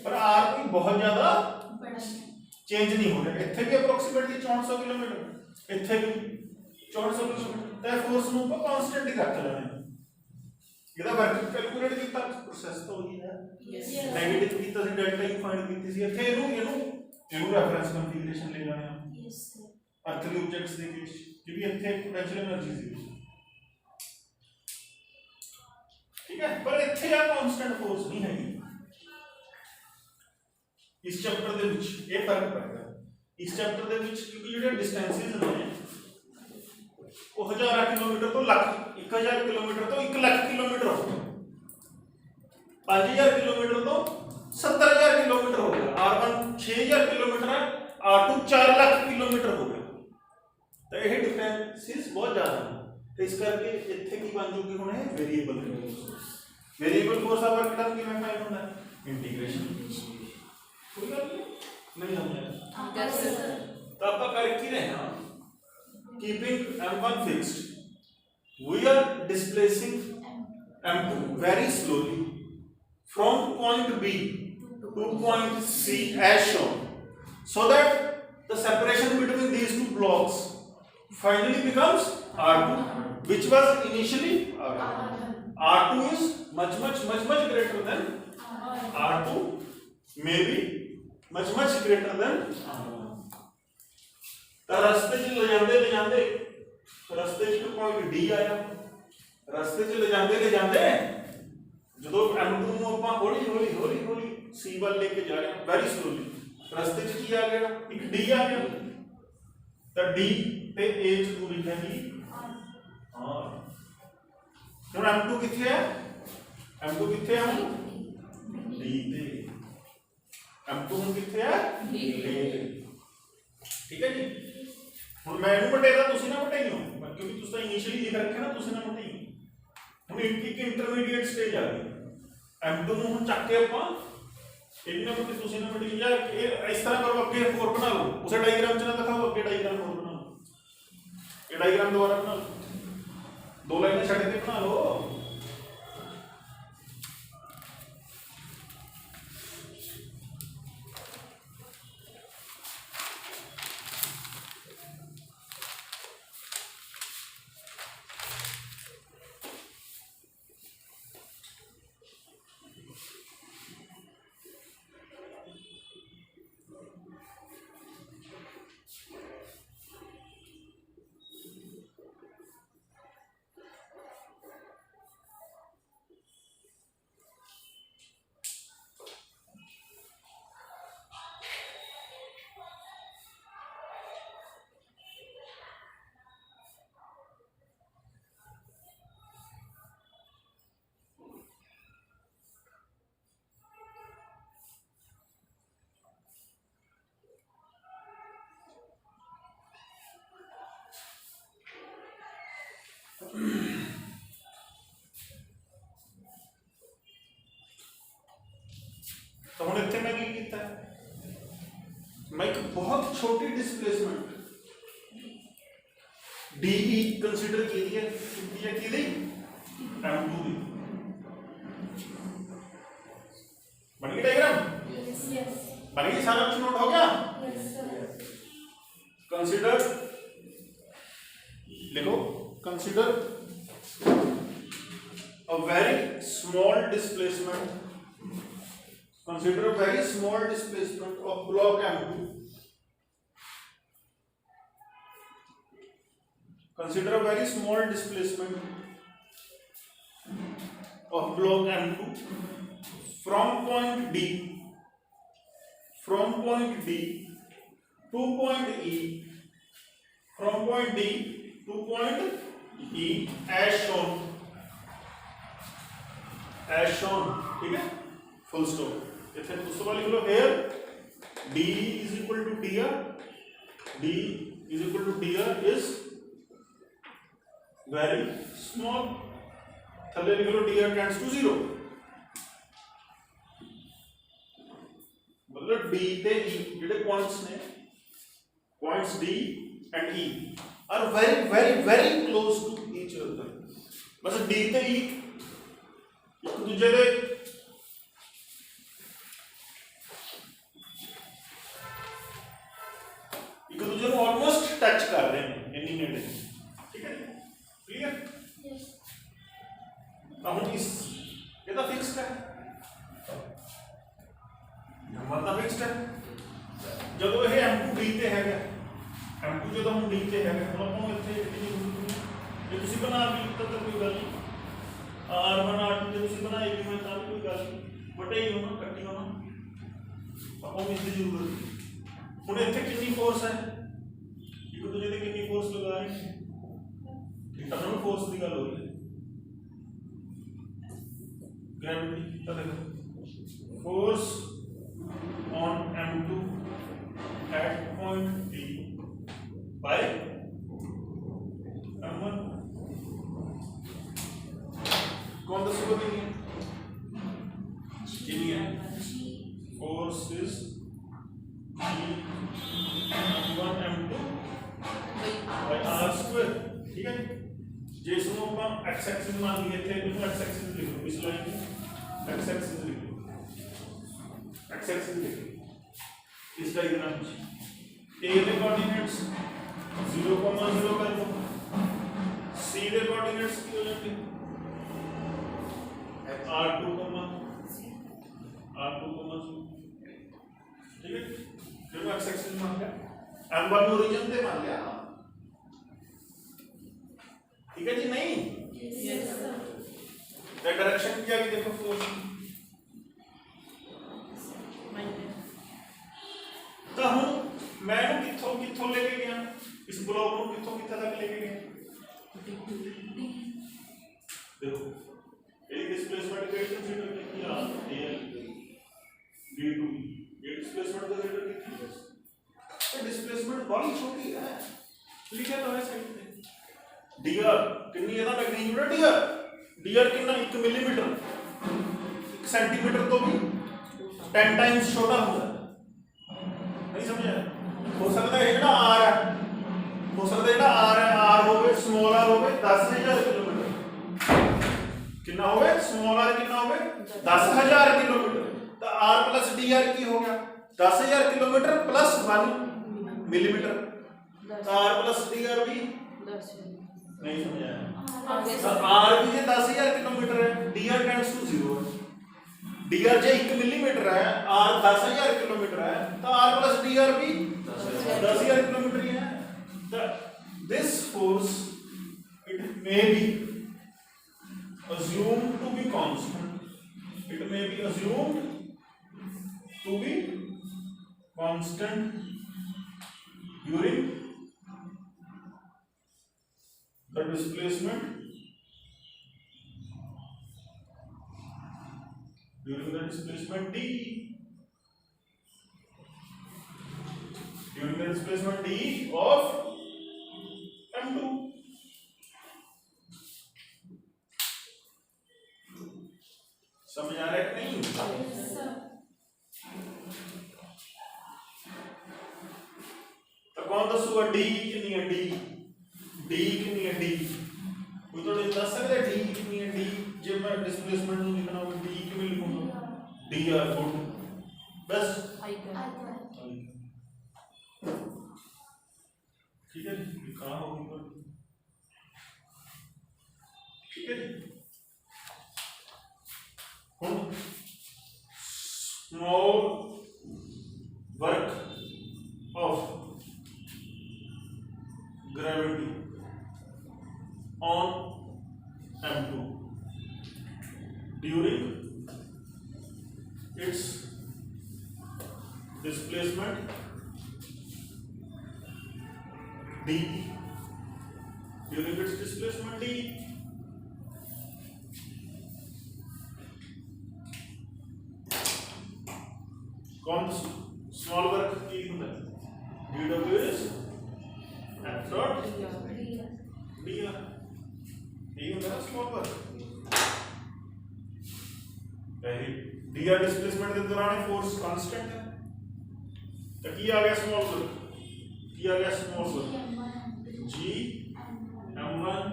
S1: पर r कोई बहुत ज्यादा चेंज नहीं हो रहा, इत्थे भी अप्रोक्सीमेटली 6400 किलोमीटर, इत्थे भी 6400 किलोमीटर, तो फोर्स ਨੂੰ ਆਪਾਂ कांस्टेंट ही रख लेना है। ਇਹਦਾ ਵਰਕ ਕੈਲਕੂਲੇਟ ਕੀਤਾ ਪ੍ਰੋਸੈਸ ਤਾਂ ਉਹੀ ਹੈ, ਨੈਗੇਟਿਵ ਕੀਤਾ ਸੀ ਡੈਲਟਾ ਹੀ ਫਾਈਂਡ ਕੀਤੀ ਸੀ, ਇੱਥੇ ਇਹਨੂੰ ਰੈਫਰੈਂਸ ਕਨਫੀਗਰੇਸ਼ਨ ਲੈ ਲੈਣਾ ਹੈ ਅਰਥਲੀ ਆਬਜੈਕਟਸ ਦੇ ਵਿੱਚ, ਕਿਉਂਕਿ ਇੱਥੇ ਪੋਟੈਂਸ਼ੀਅਲ एनर्जी ਸੀ, ठीक है, पर इत्थे आ कांस्टेंट फोर्स नहीं हैगी। इस चैप्टर दे विच ये फर्क पड़ेगा, इस चैप्टर दे विच क्योंकि जिहड़े डिस्टेंसेस ने वो 1000 किलोमीटर तो लाख, 1000 किलोमीटर तो 1 लाख किलोमीटर हो गया, 5000 किलोमीटर तो 70000 किलोमीटर हो गया, R1 6000 किलोमीटर है, R2 4 लाख किलोमीटर हो गया, तो ये डिफरेंसेस बहुत ज्यादा है। तो इस करके इत्थे की बन जूगी हुण है वेरिएबल फोर्स। वेरिएबल फोर्स का वर्क डन किवें फाइंड होंदा है, इंटीग्रेशन। कोई गल नहीं समझ आया? तो आप कर की रहे हैं, keeping m1 fixed, we are displacing m2 very slowly from point B to point C as shown, so that the separation between these two blocks finally becomes R2, which was initially R1. R2 is much greater than R2, maybe much greater than R1. तो रास्ते च ले जाते रास्ते च point D आया, रास्ते च ले जाते जो M2 ਨੂੰ ਆਪਾਂ ਹੌਲੀ सी वाल लेके जा रहे हैं वेरी स्लोली, रस्ते च की आ गया एक डी आ गया, तो डी ते ए च दूरी हैगी आर। हुण M2 किथे है, M2 किथे है हुण डी ते, M2 हुण किथे है डी ते, ठीक है जी। हुण मैं इहनूं वटेदा तुसीं ना वटाइओ क्योंकि तुसीं तां इनिशियली लिख रखिया ना, तुसीं ना वटाइओ। हुण एक इंटरमीडिएट स्टेज आ गई, M2 ਨੂੰ ਹੁਣ ਚੱਕ ਕੇ ਆਪਾਂ ਇਹ ਨਾ ਕਿ ਤੁਸੀਂ ਨਾ ਮਟੀ ਜਾਂ ਇਹ ਇਸ ਤਰ੍ਹਾਂ ਕਰੋ, ਅੱਗੇ ਹੋਰ ਬਣਾ ਲਓ, ਉਸੇ ਡਾਇਗਰਾਮ ਚ ਨਾ ਦਿਖਾਓ, ਅੱਗੇ ਡਾਇਗਰਾਮ ਹੋਰ ਬਣਾ ਲਓ, ਇਹ ਡਾਇਗਰਾਮ ਦੁਬਾਰਾ ਬਣਾ ਲਓ, ਦੋ ਲਾਈਨਾਂ ਛੱਡ ਕੇ ਬਣਾ ਲਓ। तो हुण इत्थे मैं की कीता, मैं एक बहुत छोटी डिस्प्लेसमेंट DE कंसीडर की है, कितनी है की M2 दी बन गई डायग्राम, बन गई, सारा कुछ नोट हो गया। कंसीडर लिखो, consider a very small displacement, consider a very small displacement of block M2, consider a very small displacement of block M2 from point D to point E, from point D to point E as shown, ठीक है, full stop. इथे दूसरा वाला लिख लो, here D is equal to dr, D is equal to dr is very small, थले लिख लो dr tends to 0, मतलब D ते E जेडे पॉइंट्स ने, points D and E are very close to each other, बस D ते E एक दूसरे दे ऑलमोस्ट टच कर रहे हैं, इन्नी नेड़े, ठीक है, क्लियर। अब इस ये तो फिक्स्ड है, नंबर तो फिक्स्ड है, जब ये M2 D ते हैगा, M2 जो हम D ते हैगा, हम आपको इत्थे ये तुसी बना भी तब तक कोई गल नहीं, R1 R2 जो तुसी बनाए भी मैं तब कोई गल नहीं, बटे ही होना कट्टी होना, आपको इसकी जरूरत नहीं। हुण इत्थे कितनी फोर्स है, एक दूसरे ते कितनी फोर्स लगा रहे हैं, इंटरनल फोर्स की गल हो रही है, ग्रेविटी का देखो, force on M2 at point D by M1, कौन दसोगे कितनी है, force is M1 M2 by R square, ठीक है। जिसको हम x एक्सिस मान लिए थे, इसको x एक्सिस लिखो, इस लाइन को x एक्सिस लिखो, x एक्सिस लिखो इस डायग्राम में a के कोऑर्डिनेट्स 0,0 कर दो, c के कोऑर्डिनेट्स की हो जाएंगे R2, ठीक है, फिर x एक्सिस मान लिया, M1 ओरिजिन पे मान लिया, ठीक है जी, नहीं यस सर, डायरेक्शन क्या है देखो, फोर्स मैं इन्हू कित्थों कित्थों लेके गया, इस ब्लॉक को कित्थों कित्थे तक लेके गया। देखो ये डिस्प्लेसमेंट के कंसीडर की आ ए d2 ये डिस्प्लेसमेंट कंसीडर की थी बस। तो डिस्प्लेसमेंट बड़ी छोटी है, लिखा तो है साइड पे dr कितनी है ना मैग्नीट्यूड है dr कितना 1 मिलीमीटर 1 सेंटीमीटर तो भी 10 टाइम्स छोटा होता है, नहीं समझा। हो सकता है जेड़ा r है, हो सकता है जेड़ा r है r होवे स्मॉल r होवे 10,000 किलोमीटर, कितना होवे स्मॉल r कितना होवे 10,000 किलोमीटर, तो r प्लस dr की हो गया 10,000 किलोमीटर प्लस 1 मिलीमीटर, तो r प्लस dr भी
S2: 10
S1: नहीं समझाया। तो r भी जे 10,000 किलोमीटर है, dr टेंड्स टू 0 है, dr जे 1 मिलीमीटर है, r 10,000 किलोमीटर है, तो r प्लस dr भी 10,000 किलोमीटर ही है। This force it may be assumed to be constant, it may be assumed to be constant during the displacement d during the displacement d of m2। समझ आ रहा है कि नहीं? तो कौन दसूगा d कितनी है, d कितनी है, d कोई तो दस सकता है d कितनी है, d जब मैं डिस्प्लेसमेंट में लिखना हो d कितनी लिखूंगा, dr गुड बस ठीक है जी, कहाँ होगी तो ठीक है जी। Small work of gravity on m2 during its displacement d, during its displacement d कौन स्मॉल वर्क की होता है, dw is f dot dr, ये होता है स्मॉल वर्क। पहले dr डिस्प्लेसमेंट के दौरान फोर्स कांस्टेंट है, तो की आ गया स्मॉल वर्क, की आ गया small work g m1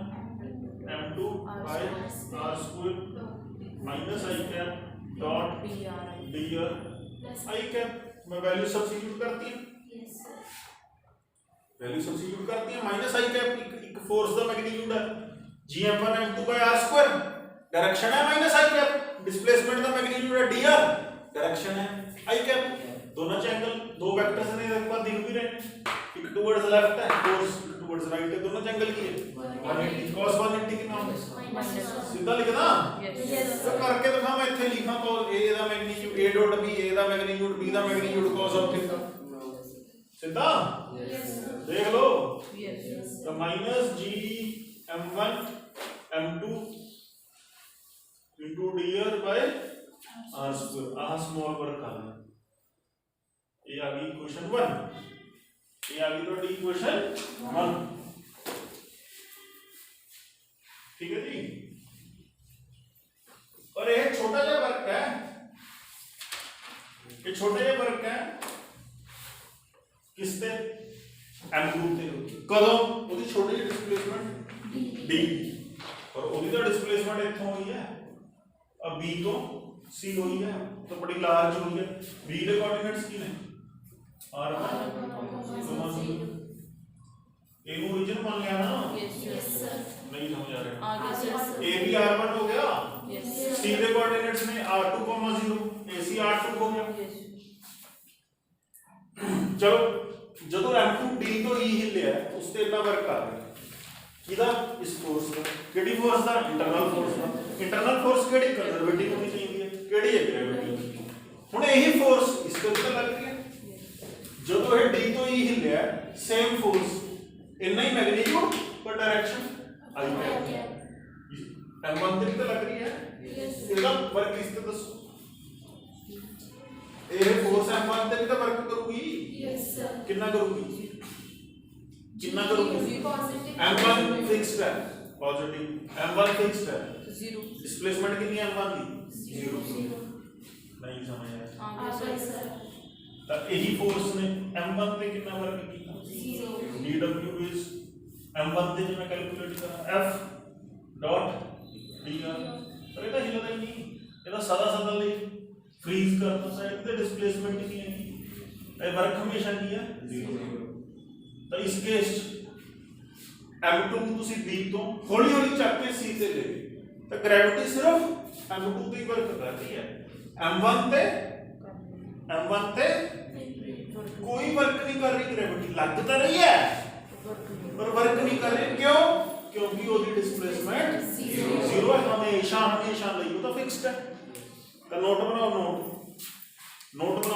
S1: m2 by r square minus i cap dot dr i cap में वैल्यू सब्स्टिट्यूट करती है, वैल्यू सब्स्टिट्यूट करती है, माइनस i cap एक फोर्स दा मैग्नीट्यूड है g m1 m2 by r square, direction है minus i cap, displacement दा मैग्नीट्यूड है dr, डायरेक्शन है i cap, दोनों एंगल दो वेक्टर्स ने एक बार दिख भी रहे हैं, एक टुवर्ड्स लेफ्ट है फोर्स टुवर्ड्स राइट है, दोनों एंगल की है 180 cos 180 कितना होगा, सीधा लिखना तो करके दिखा, मैं इथे लिखा तो a दा magnitude a dot b, a दा मैग्नीट्यूड b दा मैग्नीट्यूड cos ऑफ थीटा, सीधा देख लो। तो minus g m1 m2 into dr by r square, आ स्मॉल वर्क आ गया, ये आ गई क्वेश्चन 1, ये आ गई तो डी क्वेश्चन 1, ठीक है जी। और ये छोटा सा वर्क है, ये छोटे जे वर्क है किसते m2 ते, कदों ओदी छोटी जी डिस्प्लेसमेंट d, और ओदी दा डिस्प्लेसमेंट इथों हुई है अब b तो c हुई है, तो बड़ी लार्ज हुई है, b दे कोऑर्डिनेट्स की ने r ए ओरिजिन मान लिया ना,
S2: यस सर,
S1: नहीं समझ आ रहा
S2: आगे सर,
S1: ए भी r1 हो गया,
S2: यस
S1: c दे कोऑर्डिनेट्स ने r2, 0 ac r2 हो गया। चलो ਜਦੋਂ m2 d ਤੋਂ e ਹਿੱਲਿਆ ਉਸ ਤੇ ਇੰਨਾ ਵਰਕ ਕਰ ਰਿਹਾ, ਕਿਹਦਾ ਇਸ ਫੋਰਸ ਦਾ, ਕਿਹੜੀ ਫੋਰਸ ਦਾ, ਇੰਟਰਨਲ ਫੋਰਸ ਦਾ, ਇੰਟਰਨਲ ਫੋਰਸ ਕਿਹੜੀ ਕੰਜ਼ਰਵੇਟਿਵ ਹੋਣੀ ਚਾਹੀਦੀ ਹੈ, ਕਿਹੜੀ ਹੈ ਗ੍ਰੈਵਿਟੀ। ਹੁਣ ਇਹੀ ਫੋਰਸ ਇਸ ਤੇ ਉੱਤੇ ਲੱਗ ਰਹੀ ਹੈ, ਜਦੋਂ ਇਹ डी ਤੋਂ E ਹਿੱਲਿਆ ਸੇਮ ਫੋਰਸ ਇੰਨਾ ਹੀ ਮੈਗਨੀਟਿਊਡ ਪਰ ਡਾਇਰੈਕਸ਼ਨ ਆਈ ਹੈ M1 ਤੇ ਤਾਂ ਲੱਗ ਰਹੀ ਹੈ ਇਹਦਾ ਵਰਕ ਇਸ ਤੇ ਦੱਸੋ ਇਹ ਫੋਰਸ M1 ਤੇ ਵੀ ਤਾਂ ਵਰਕ ਕਰੂਗੀ
S2: यस सर
S1: ਕਿੰਨਾ ਕਰੂਗੀ कितना करोगे M1 फिक्स्ड है पॉजिटिव M1 फिक्स्ड है
S2: जीरो
S1: डिस्प्लेसमेंट कितनी है M1 की 0 नहीं समझ आया
S2: आगे सर
S1: तो यही फोर्स ने M1 पे कितना वर्क किया
S2: जीरो
S1: dW is M1 पे जो मैं कैलकुलेट करा F डॉट dr तो ये तो हिलता ही नहीं ये तो सदा सदा ले फ्रीज करता साइड पे डिस्प्लेसमेंट कितनी है ये वर्क हमेशा किया 0 तो इस केस M2 ਨੂੰ ਤੁਸੀਂ B ਤੋਂ ਹੌਲੀ ਹੌਲੀ ਚੱਕ ਕੇ C ਤੇ ਲੈ ਗਏ ਤਾਂ ਗ੍ਰੈਵਿਟੀ ਸਿਰਫ M2 ਤੇ ਹੀ ਵਰਕ ਕਰ ਰਹੀ ਹੈ M1 ਤੇ ਕੋਈ ਵਰਕ ਨਹੀਂ ਕਰ ਰਹੀ ਗ੍ਰੈਵਿਟੀ ਲੱਗ ਤਾਂ ਰਹੀ ਹੈ ਪਰ ਵਰਕ ਨਹੀਂ ਕਰ ਰਹੀ ਕਿਉਂ ਕਿਉਂਕਿ ਉਹਦੀ ਡਿਸਪਲੇਸਮੈਂਟ 0 ਹੈ ਹਮੇਸ਼ਾ ਲਈ ਉਹ ਤਾਂ ਫਿਕਸਡ ਹੈ ਤਾਂ ਨੋਟ ਬਣਾਓ note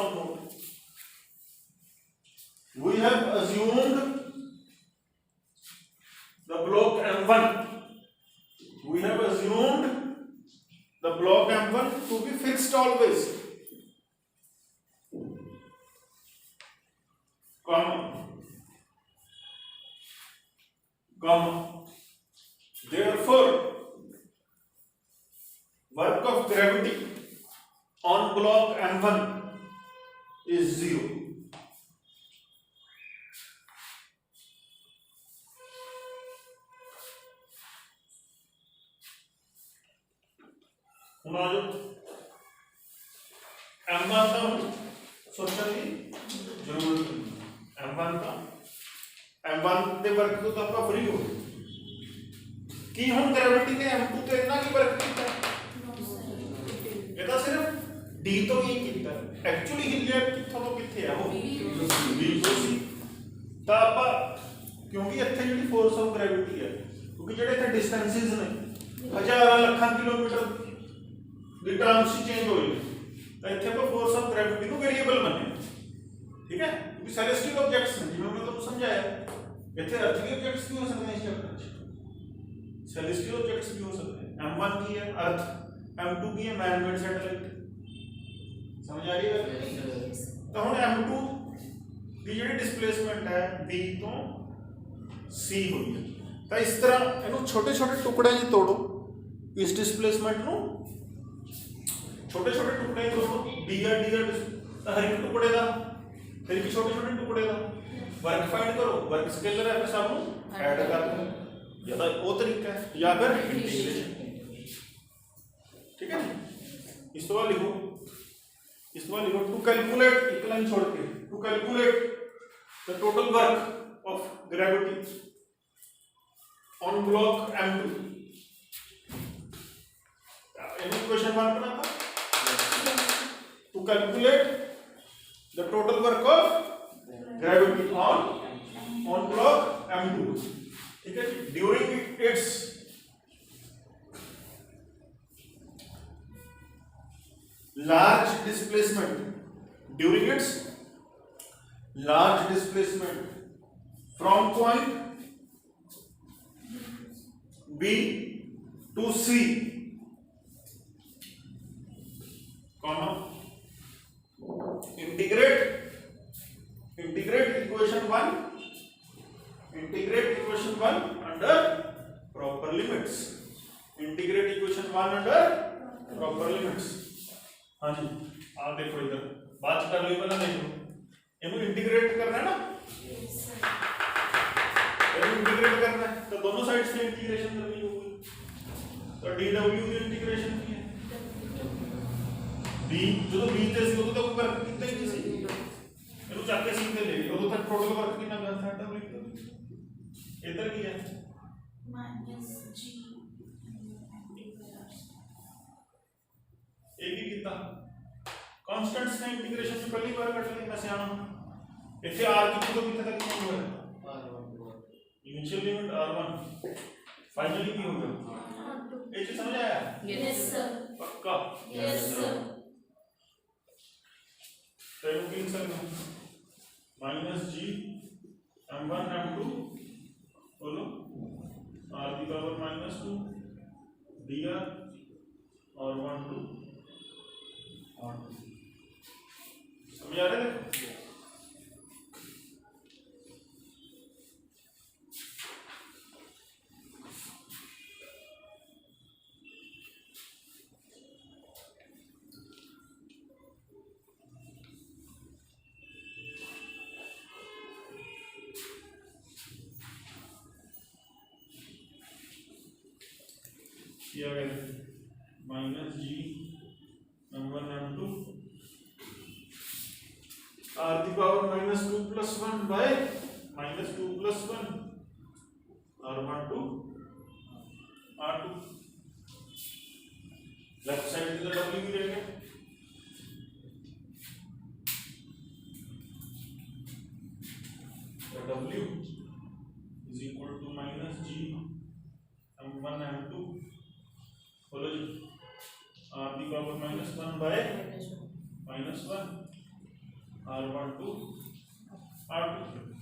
S1: we have assumed the block M1 to be fixed always comma therefore work of gravity on block M1 is 0 ਹੁਣ ਆ ਜਾਓ M1 ਤਾਂ ਸੋਚਣ ਦੀ ਜ਼ਰੂਰਤ ਨਹੀਂ M1 ਦੇ ਵਰਕ ਤੋਂ ਤਾਂ ਆਪਾਂ ਫ੍ਰੀ ਹੋ ਕੀ ਹੁਣ ਗ੍ਰੈਵਿਟੀ ਨੇ M2 ਤੇ ਇੰਨਾ ਕੀ ਵਰਕ ਕੀਤਾ ਇਹ ਤਾਂ ਸਿਰਫ D ਤੋਂ ਹੀ ਕੀਤਾ ਐਕਚੁਅਲੀ ਹਿੱਲਿਆ ਕਿੱਥੋਂ ਤੋਂ ਕਿੱਥੇ ਆ ਉਹ B ਤੋਂ ਸੀ ਤਾਂ ਆਪਾਂ ਕਿਉਂਕਿ ਇੱਥੇ ਜਿਹੜੀ ਫੋਰਸ ਆਫ ਗ੍ਰੈਵਿਟੀ ਹੈ ਕਿਉਂਕਿ ਜਿਹੜੇ ਇੱਥੇ ਡਿਸਟੈਂਸਿਸ ਨੇ ਹਜ਼ਾਰਾਂ ਲੱਖਾਂ ਕਿਲੋਮੀਟਰ ਦੀ ਟਰਮਸ ਚੇਂਜ ਹੋਈ ਤਾਂ ਇੱਥੇ ਆਪਾਂ ਫੋਰਸ ਆਫ ਗ੍ਰੈਵਿਟੀ ਨੂੰ ਵੇਰੀਏਬਲ ਮੰਨਿਆ ਠੀਕ ਹੈ ਕਿਉਂਕਿ ਸੈਲੇਸਟੀਅਲ ਆਬਜੈਕਟਸ ਨੇ ਜਿਵੇਂ ਮੈਂ ਤੁਹਾਨੂੰ ਸਮਝਾਇਆ ਇੱਥੇ ਅਰਥਲੀ ਆਬਜੈਕਟਸ ਵੀ ਹੋ ਸਕਦੇ ਨੇ ਇਸ ਚੈਪਟਰ 'ਚ ਸੈਲੇਸਟੀਅਲ ਆਬਜੈਕਟਸ ਵੀ ਹੋ ਸਕਦੇ ਨੇ M1 ਕੀ ਹੈ ਅਰਥ M2 ਕੀ ਹੈ ਮੈਨ ਮੇਡ ਸੈਟੇਲਾਈਟ ਸਮਝ ਆ ਰਹੀ ਹੈ ਤਾਂ ਹੁਣ M2 ਦੀ ਜਿਹੜੀ ਡਿਸਪਲੇਸਮੈਂਟ ਹੈ B ਤੋਂ C ਹੋਈ ਹੈ ਤਾਂ ਇਸ ਤਰ੍ਹਾਂ ਇਹਨੂੰ ਛੋਟੇ ਛੋਟੇ ਟੁਕੜਿਆਂ 'ਚ ਤੋੜੋ ਇਸ ਡਿਸਪਲੇਸਮੈਂਟ ਨੂੰ छोटे छोटे टुकड़े दोस्तों dr तो हर एक टुकड़े का फिर भी छोटे छोटे टुकड़े का वर्क फाइंड करो वर्क स्केलर है सब ऐड कर दो या तो वो तरीका है या फिर इंटीग्रेशन ठीक है इस तो लिखो टू कैलकुलेट एक लाइन छोड़ के to calculate the total work of gravity on block M2 equation 1 बना था to calculate the total work of gravity on block M2 ठीक है during its large displacement from point B to C comma integrate equation 1 under proper limits हाँ जी आप देखो इधर बात कर ली पहले देखो इनको इंटीग्रेट करना है ना इंटीग्रेट करना है तो दोनों साइड से इंटीग्रेशन करनी होगी तो dw की इंटीग्रेशन की है B जो B ਤੇ ਸੀ ਉਦੋਂ ਤੱਕ ਵਰਕ ਕੀਤਾ ਹੀ ਨਹੀਂ ਸੀ ਇਹਨੂੰ ਚੱਕ ਕੇ C ਤੇ ਲੈ ਗਏ ਉਦੋਂ ਤੱਕ ਟੋਟਲ ਵਰਕ ਕਿੰਨਾ ਗਿਆ था W ਇੱਧਰ ਕੀ ਹੈ
S2: -G
S1: ਇਹ ਕੀ ਕੀਤਾ ਕਾਂਸਟੈਂਟਸ ਨੇ ਇੰਟੀਗ੍ਰੇਸ਼ਨ ਚ ਪਹਿਲੀ ਵਾਰ ਕੱਢ ਲਈ ਮੈਂ ਸਿਆਣਾ ਇੱਥੇ r ਕਿੱਥੇ ਤੋਂ ਕਿੱਥੇ ਤੱਕ ਕੀ ਹੋਇਆ ਇਨੀਸ਼ੀਅਲ ਲਿਮਿਟ r1 फाइनली ਕੀ ਹੋ ਗਿਆ ਇਹ ਚੀਜ਼ ਸਮਝ ਆਇਆ
S2: यस सर
S1: पक्का
S2: यस सर
S1: तो की लिख सकते हैं dr और 1 2 समझ आ रहा है? किया गया minus G m1 m2 r the power -2 + 1 by -2 + 1 r1 2 r2 left side की तरफ w भी रहेगा तो w is equal to -g m1 m2 बोलो G r the power -1 by -1 r1 2 r2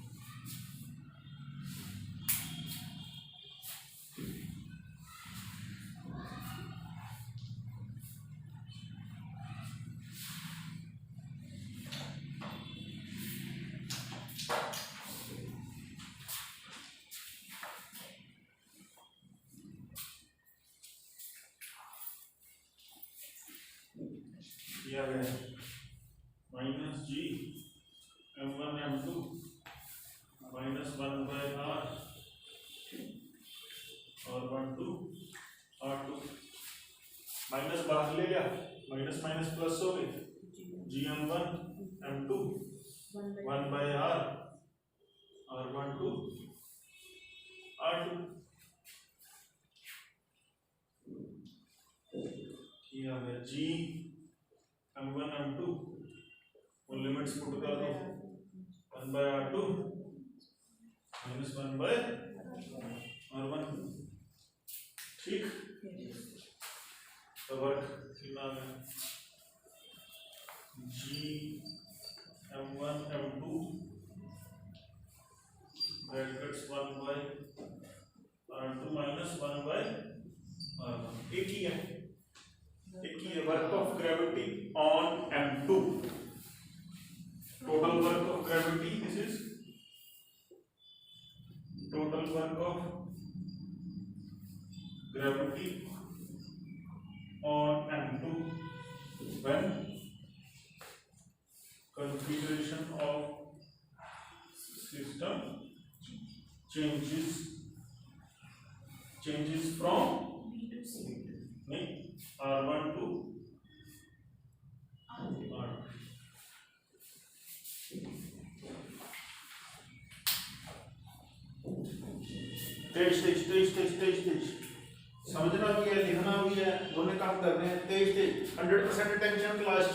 S1: किया गया -g m1 m2 -1 bye r और 1 2 r2 minus बाहर ले गया माइनस माइनस प्लस हो गई g m1 m2 1 bye r और 1 2 r2 किया गया g m1 m2 वो लिमिट्स पुट कर दो 1 बाय r2 -1 बाय r1 ठीक तो वर्क कितना है g m1 m2 brackets 1 bye r2 -1 bye r1 एक ही है work of gravity on m2 total work of gravity this is total work of gravity on m2 when configuration of system changes from r1 to r2 तेज समझना भी है लिखना भी है दोनों काम करने हैं तेज 100% अटेंशन क्लास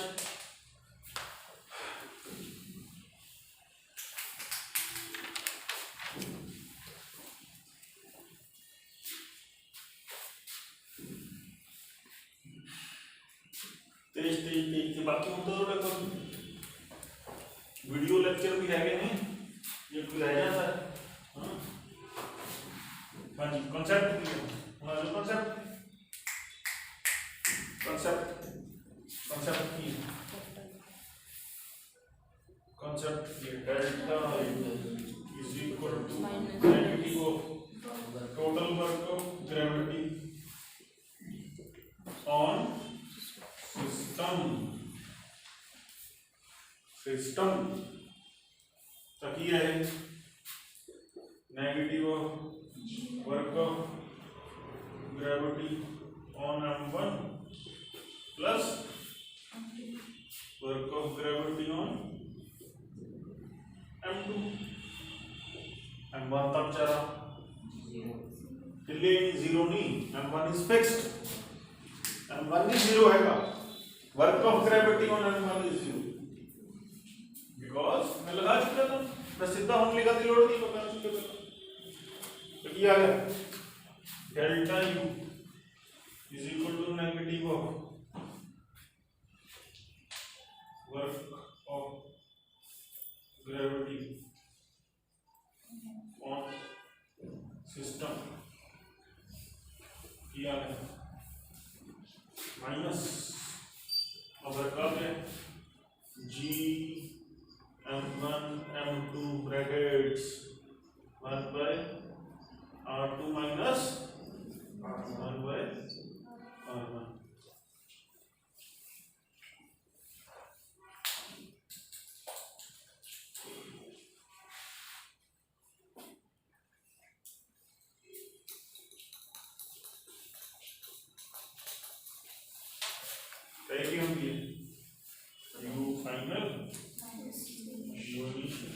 S1: तेज बाकी हम तो वीडियो लेक्चर भी है नहीं ये रह जाता है हाँ जी कॉन्सेप्ट हमारा कॉन्सेप्ट ये delta is equal to negative of total work of gravity on system तक ये है negative of work of gravity on m1 plus work of gravity on m2 m1 तक चला जीरो नहीं m1 इज फिक्स्ड m1 ही zero है work of gravity on m1 is zero because मैं लगा चुका था मैं सीधा हम लिखा थी लोड नहीं पता चुके तो क्या आ गया delta u is equal to negative of work of gravity on system किया गया माइनस अगर कब है G m1 m2 brackets 1 by r2 minus 1 by r1। क्या होंगे यू फाइनल यू इनिशियल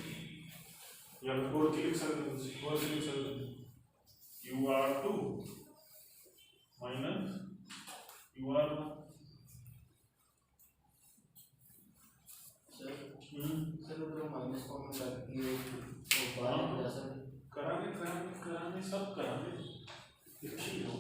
S1: या कोड के लिख सकते U R two minus U R
S3: सर माइनस कॉमन करके तो बाहर हो जा सर
S1: कराने सब कराने लिखी हो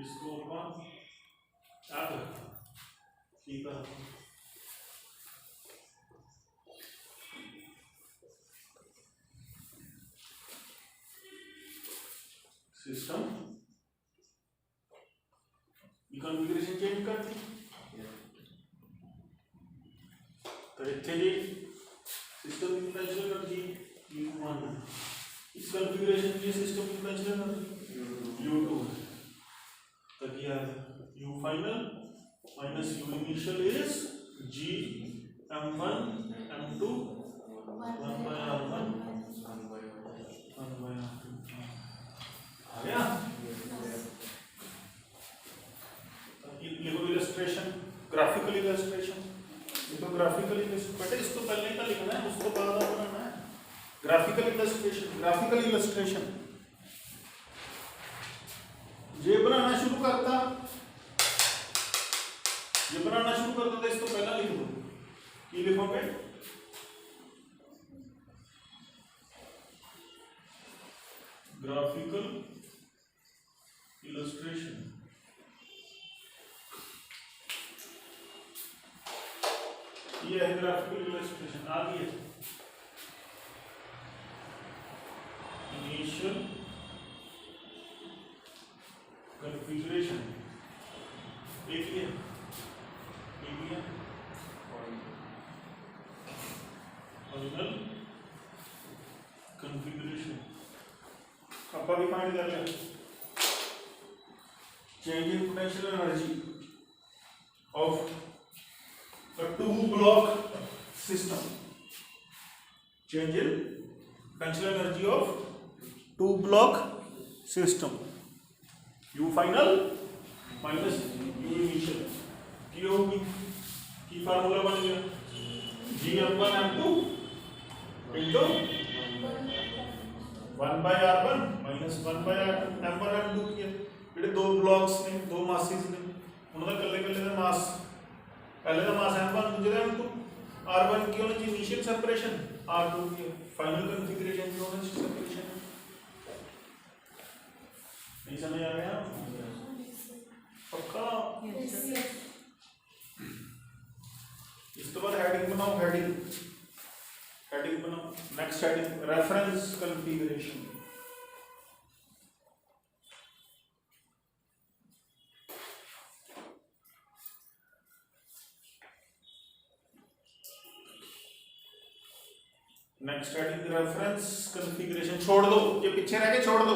S1: इसको अपन क्या करता ठीक है सिस्टम कॉन्फ़िगरेशन चेंज करती तो इतने जी सिस्टम की कंसीडर करती U1 इस कॉन्फ़िगरेशन के सिस्टम की कंसीडर करती U2 तब यार U final minus U initial is G M1 M2 1 by R1 1 by R2 आ गया लिखो इलस्ट्रेशन ग्राफिकल इलस्ट्रेशन लिखो ग्राफिकल इलस्ट्रेशन बेटा इसको पहले का लिखना है उसको बाद में बनाना है ग्राफिकल इलस्ट्रेशन ये बनाना शुरू करता तो इसको पहला लिख दो ये लिखोगे ग्राफिकल इलस्ट्रेशन ये है ग्राफिकल इलस्ट्रेशन आ गया इनिशियल कॉन्फ़िगरेशन एक ही है फाइनल कॉन्फ़िगरेशन अब भी फाइंड कर लिया change in potential energy of a two block system change in potential energy of two block system U final minus U initial की होगी की फार्मूला बन गया G M1 M2 into 1 by R1 minus 1 by M1 M2 की ਜਿਹੜੇ ਦੋ blocks ਨੇ ਦੋ ਮਾਸਿਸ ਨੇ ਉਹਨਾਂ ਦਾ ਇਕੱਲੇ ਇਕੱਲੇ ਦਾ ਮਾਸ पहले का मास M1 दूसरे M2 R1 की होनी चाहिए इनिशियल सेपरेशन, R2 की फाइनल कॉन्फ़िगरेशन की होनी चाहिए सेपरेशन। नहीं समझ आ गया पक्का?
S2: Yes, sir.
S1: इस तो बाद हेडिंग बनाओ, हेडिंग बनाओ। Next heading reference configuration. Next heading reference configuration. छोड़ दो ये पीछे रह गए, छोड़ दो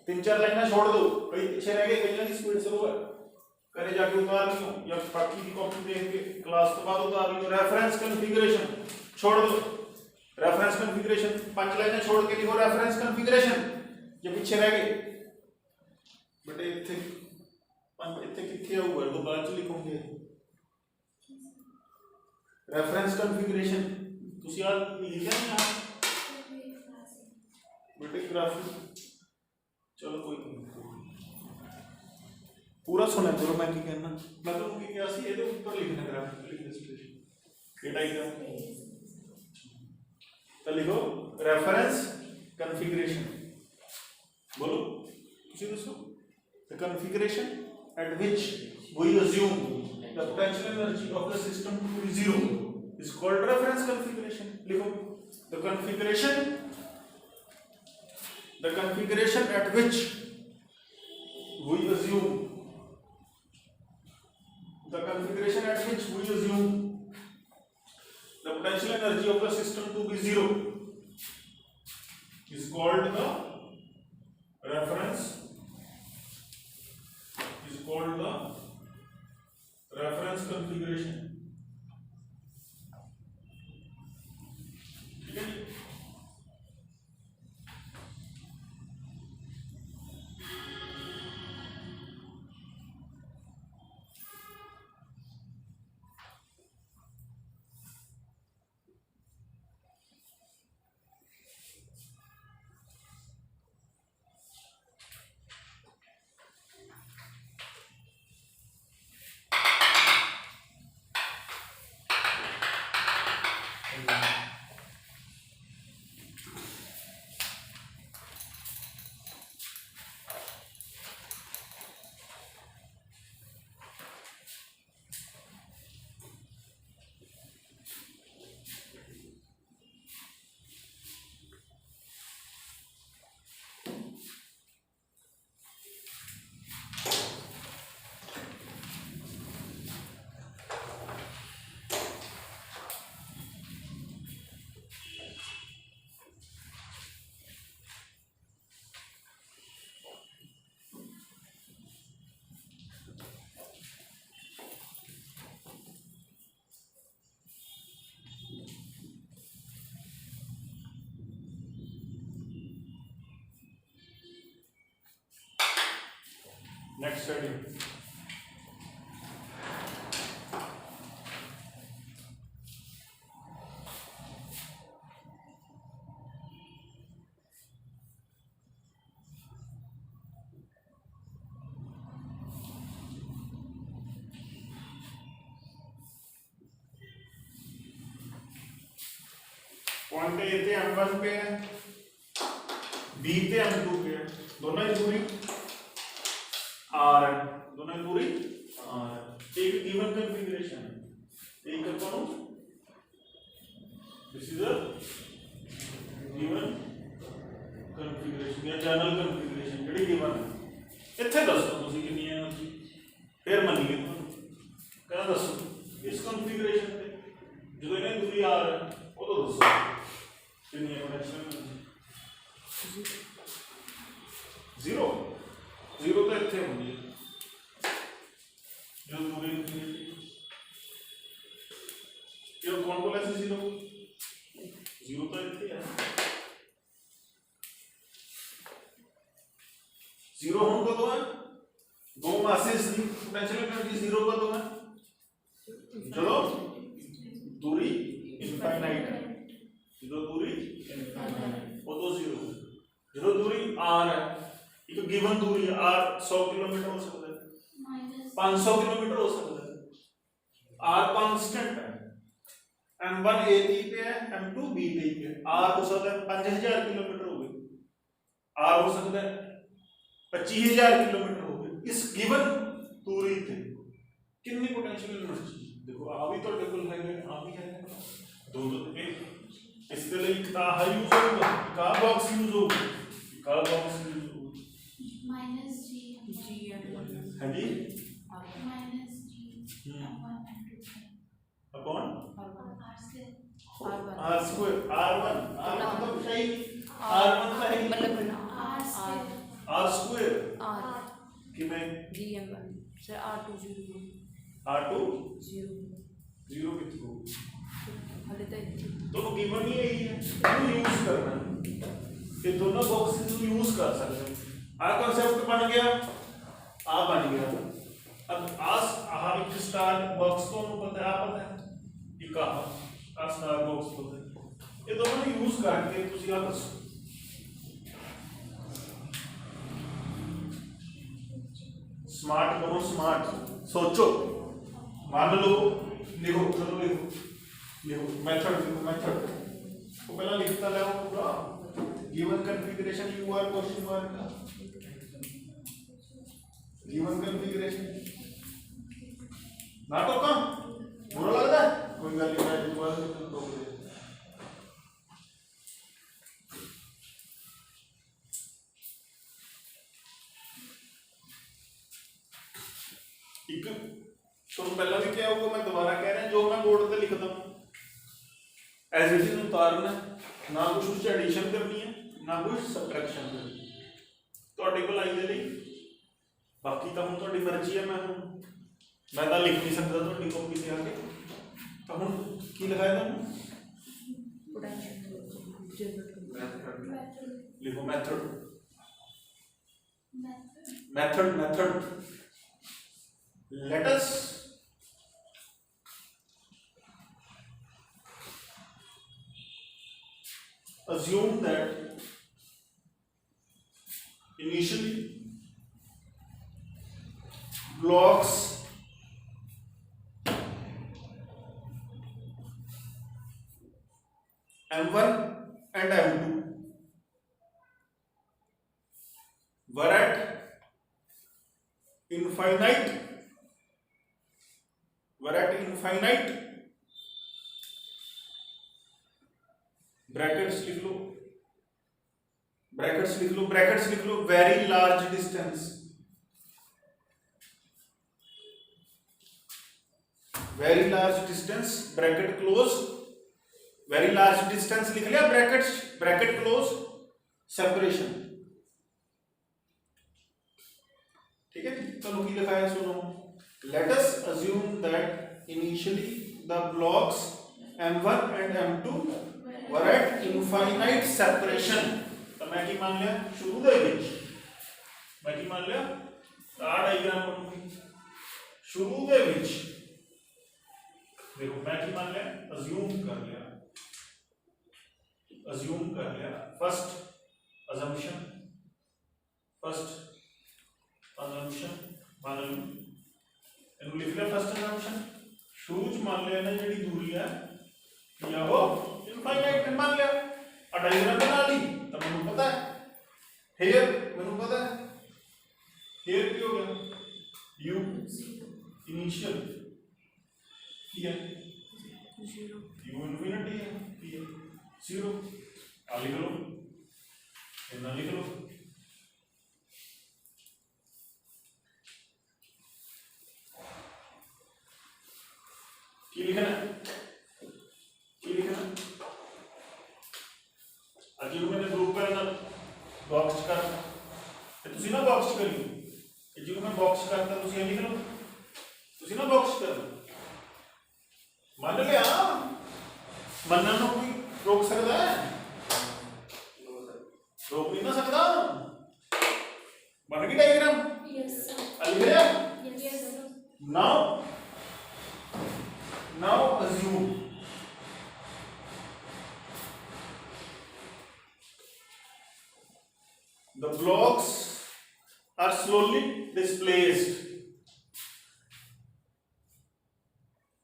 S1: 3-4 लाइनें छोड़ दो, कई पीछे रह गए, कई की स्पीड स्लो है, करे जाके उतार लियो या बाकी की कॉपी देख के क्लास के बाद उतार लियो। रेफरेंस कॉन्फ़िगरेशन छोड़ दो, रेफरेंस कॉन्फ़िगरेशन 5 लाइनें छोड़ के लिखो रेफरेंस कॉन्फ़िगरेशन, ये पीछे रह गए बेटे। इथे इथे किथे होगा तो बाद च लिखोगे रेफरेंस कॉन्फ़िगरेशन। ਤੁਸੀਂ ਆ ਲਿਖਿਆ ਨਹੀਂ ਆ बेटे ग्राफिक। चलो कोई नहीं, पूरा सुना करो मैं की कहना। मैं तो की क्या सी ਇਹਦੇ ਉੱਪਰ ਲਿਖਣਾ ग्राफिक इलस्ट्रेशन ये डायग्राम। तो लिखो रेफरेंस कॉन्फ़िगरेशन, बोलो ਤੁਸੀਂ ਦੱਸੋ। the configuration at which we assume the potential energy of the system to be zero is called reference configuration। लिखो the configuration at which we assume the potential energy of the system to be zero is called the reference configuration। ठीक है। Next heading point A पे m1 पे है, B पे m2 पे है, दोनों की दूरी r है, दोनों की दूरी r है। एक गिवन कॉन्फ़िगरेशन है, एक करता हूं this is a given configuration या जनरल कॉन्फ़िगरेशन ਜਿਹੜੀ गिवन है। ਇੱਥੇ ਦੱਸੋ ਤੁਸੀਂ ਕਿੰਨੀ એનર્ਜੀ, ਫਿਰ ਮੰਨੀਏ ਤੁਹਾਨੂੰ ਕਹਿੰਦਾ ਦੱਸੋ ਇਸ ਕਨਫੀਗਰੇਸ਼ਨ ਤੇ ਜਦੋਂ ਇਹਨੇ ਦੂਰੀ r ਹੈ ਉਦੋਂ ਦੱਸੋ कितनी पोटेंशियल जीरो जीरो तो इतने होंगे जो दूरी ये कौन बोला से जीरो जीरो तो इतने है। जीरो होने को तो है दो मासेस की पोटेंशियल एनर्जी जीरो का तो है। चलो दूरी इनफाइनाइट है, जो दूरी वो तो जीरो, जो दूरी r है ये तो गिवन दूरी है, r 100 किलोमीटर हो सकता है, 500 किलोमीटर हो सकता है, r कांस्टेंट है, M1 A ती पे है, M2 B ती पे है। R हो सकता है 5000 किलोमीटर हो गए, R हो सकता है 25000 किलोमीटर हो गए। इस गिवन दूरी ते कितनी पोटेंशियल एनर्जी देखो आ भी ਤੁਹਾਡੇ ਕੋਲ ਹੈਗੇ ਆ ਵੀ ਹੈ ਦੋ ਦੋ ਇਸ ਦੇ ਲਈ ਕਿਤਾ ਹਾ ਯੂਜ਼ ਹੋਊਗਾ ਕਾ ਬਾਕਸ ਯੂਜ਼ ਹੋਊਗਾ ਕਾ ਬਾਕਸ ਯੂਜ਼ ਹੋਊਗਾ
S2: minus G.
S1: ਹਾਂਜੀ
S2: Minus G. M1 and 2.
S1: Upon
S2: R square.
S1: r square r1 मतलब सही r1 का है
S2: R square.
S1: r square
S4: R
S1: कि मैं
S4: GM1 सर R2 0
S1: r2
S4: 0
S1: 0 कितना
S4: हले तो
S1: दोनों गिवन ही यही है इसको यूज करना है ये दोनों बॉक्सेस को यूज कर सकते हैं आ कांसेप्ट बन गया आ बन गया अब आस आहा एक स्टार बॉक्स को पता है आप पता है ये कहा आ स्टार बॉक्स पता है ये दोनों यूज करके ਤੁਸੀਂ ਆ ਦੱਸੋ स्मार्ट करो स्मार्ट सोचो मान लो लिखो चलो लिखो लिखो मेथड लिखो मेथड को पहला लिखता जाओ पूरा given configuration U R question mark का गिवन कॉन्फ़िगरेशन ना तो कम बुरा लगता है कोई गल नहीं है दोबारा तो एक तो पहला भी क्या होगा मैं दोबारा कह रहा जो मैं बोर्ड पे लिखता हूं एज इट इज उतारना ना कुछ उससे एडिशन करनी है ना कुछ सबट्रैक्शन करनी ਤੁਹਾਡੇ ਕੋਲ ਆਈ ਦੇ ਲਈ ਬਾਕੀ ਤਾਂ ਹੁਣ ਤੁਹਾਡੀ ਮਰਜ਼ੀ ਹੈ ਮੈਂ ਤਾਂ ਲਿਖ ਨਹੀਂ ਸਕਦਾ ਤੁਹਾਡੀ ਕਾਪੀ ਤੇ ਆ ਕੇ ਤਾਂ ਹੁਣ ਕੀ ਲਗਾਇਆ ਤੁਹਾਨੂੰ ਲਿਖੋ method method method let us assume that initially blocks M1 and M2 were at infinite brackets लिख लो very large distance bracket close very large distance लिख लिया ब्रैकेट क्लोज सेपरेशन ठीक है चलो की लिखा है सुनो let us assume that initially the blocks M1 and M2 were at infinite separation तो मैं की मान लिया शुरू दे विच मैं की मान लिया आ डायग्राम बनूंगी शुरू दे विच देखो मैं की मान लिया assume कर लिया first assumption मान लो ਇਹਨੂੰ ਲਿਖ ਲਿਆ ਫਸਟ ਅਸੰਪਸ਼ਨ ਸ਼ੁਰੂ ਚ ਮੰਨ ਲਿਆ ਨਾ ਜਿਹੜੀ ਦੂਰੀ ਹੈ ਇਹ ਉਹ ਇਨਫਾਈਨਾਈਟ ਮੰਨ ਲਿਆ ਆ ਡਾਇਗਰਾਮ ਬਣਾ ਲਈ ਤਾਂ ਮੈਨੂੰ ਪਤਾ ਹੈ ਹੇਅਰ ਮੈਨੂੰ ਪਤਾ ਹੈ ਹੇਅਰ ਕੀ ਹੋ ਗਿਆ ਯੂ ਇਨੀਸ਼ੀਅਲ ਕੀ ਹੈ
S4: 0
S1: ਯੂ ਇਨਫਿਨਿਟੀ ਹੈ ਕੀ ਹੈ 0 ਆ ਲਿਖ ਲਓ ਇਹਨਾਂ ਲਿਖ ਲਓ की लिखना अजी मैंने ग्रुप करना बॉक्स कर ते तुसी ना बॉक्स करियो ते जी मैं बॉक्स करता तुसी लिख लो तुसी ना बॉक्स कर मान लिया मनन नु कोई रोक सकदा है रोक नहीं ना सकदा बन गई डायग्राम
S2: Yes sir.
S1: लिख लिया
S2: Yes sir.
S1: Now assume the blocks are slowly displaced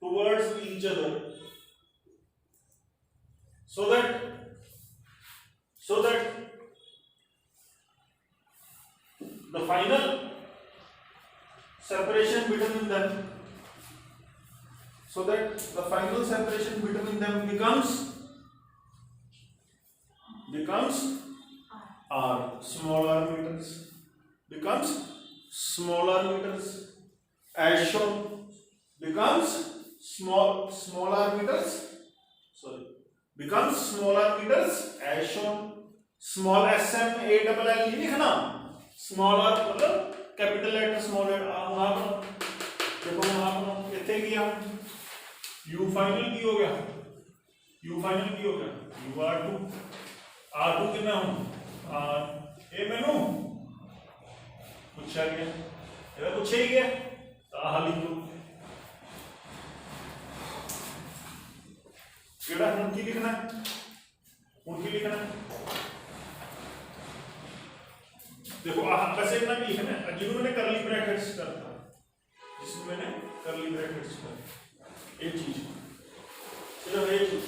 S1: towards each other so that the final separation between them becomes r, small r meters, becomes smaller meters as shown, becomes smaller meters as shown. Small sm a double l नहीं लिखना, smaller मतलब capital letter small letter वहां पर देखो, वहां पर इतने किया u फाइनल की हो गया, u r2 कितना हूं r a मैनू पूछा गया, ਇਹਦਾ ਪੁੱਛਿਆ ਹੀ ਗਿਆ ਤਾਂ ਆਹ ਲਿਖ ਲਓ। ਕਿਹੜਾ ਹੁਣ ਕੀ ਲਿਖਣਾ ਹੈ, देखो वैसे इतना भी लिखना है जिसमें मैंने करली ब्रैकेट्स करता, एक चीज सिर्फ एक चीज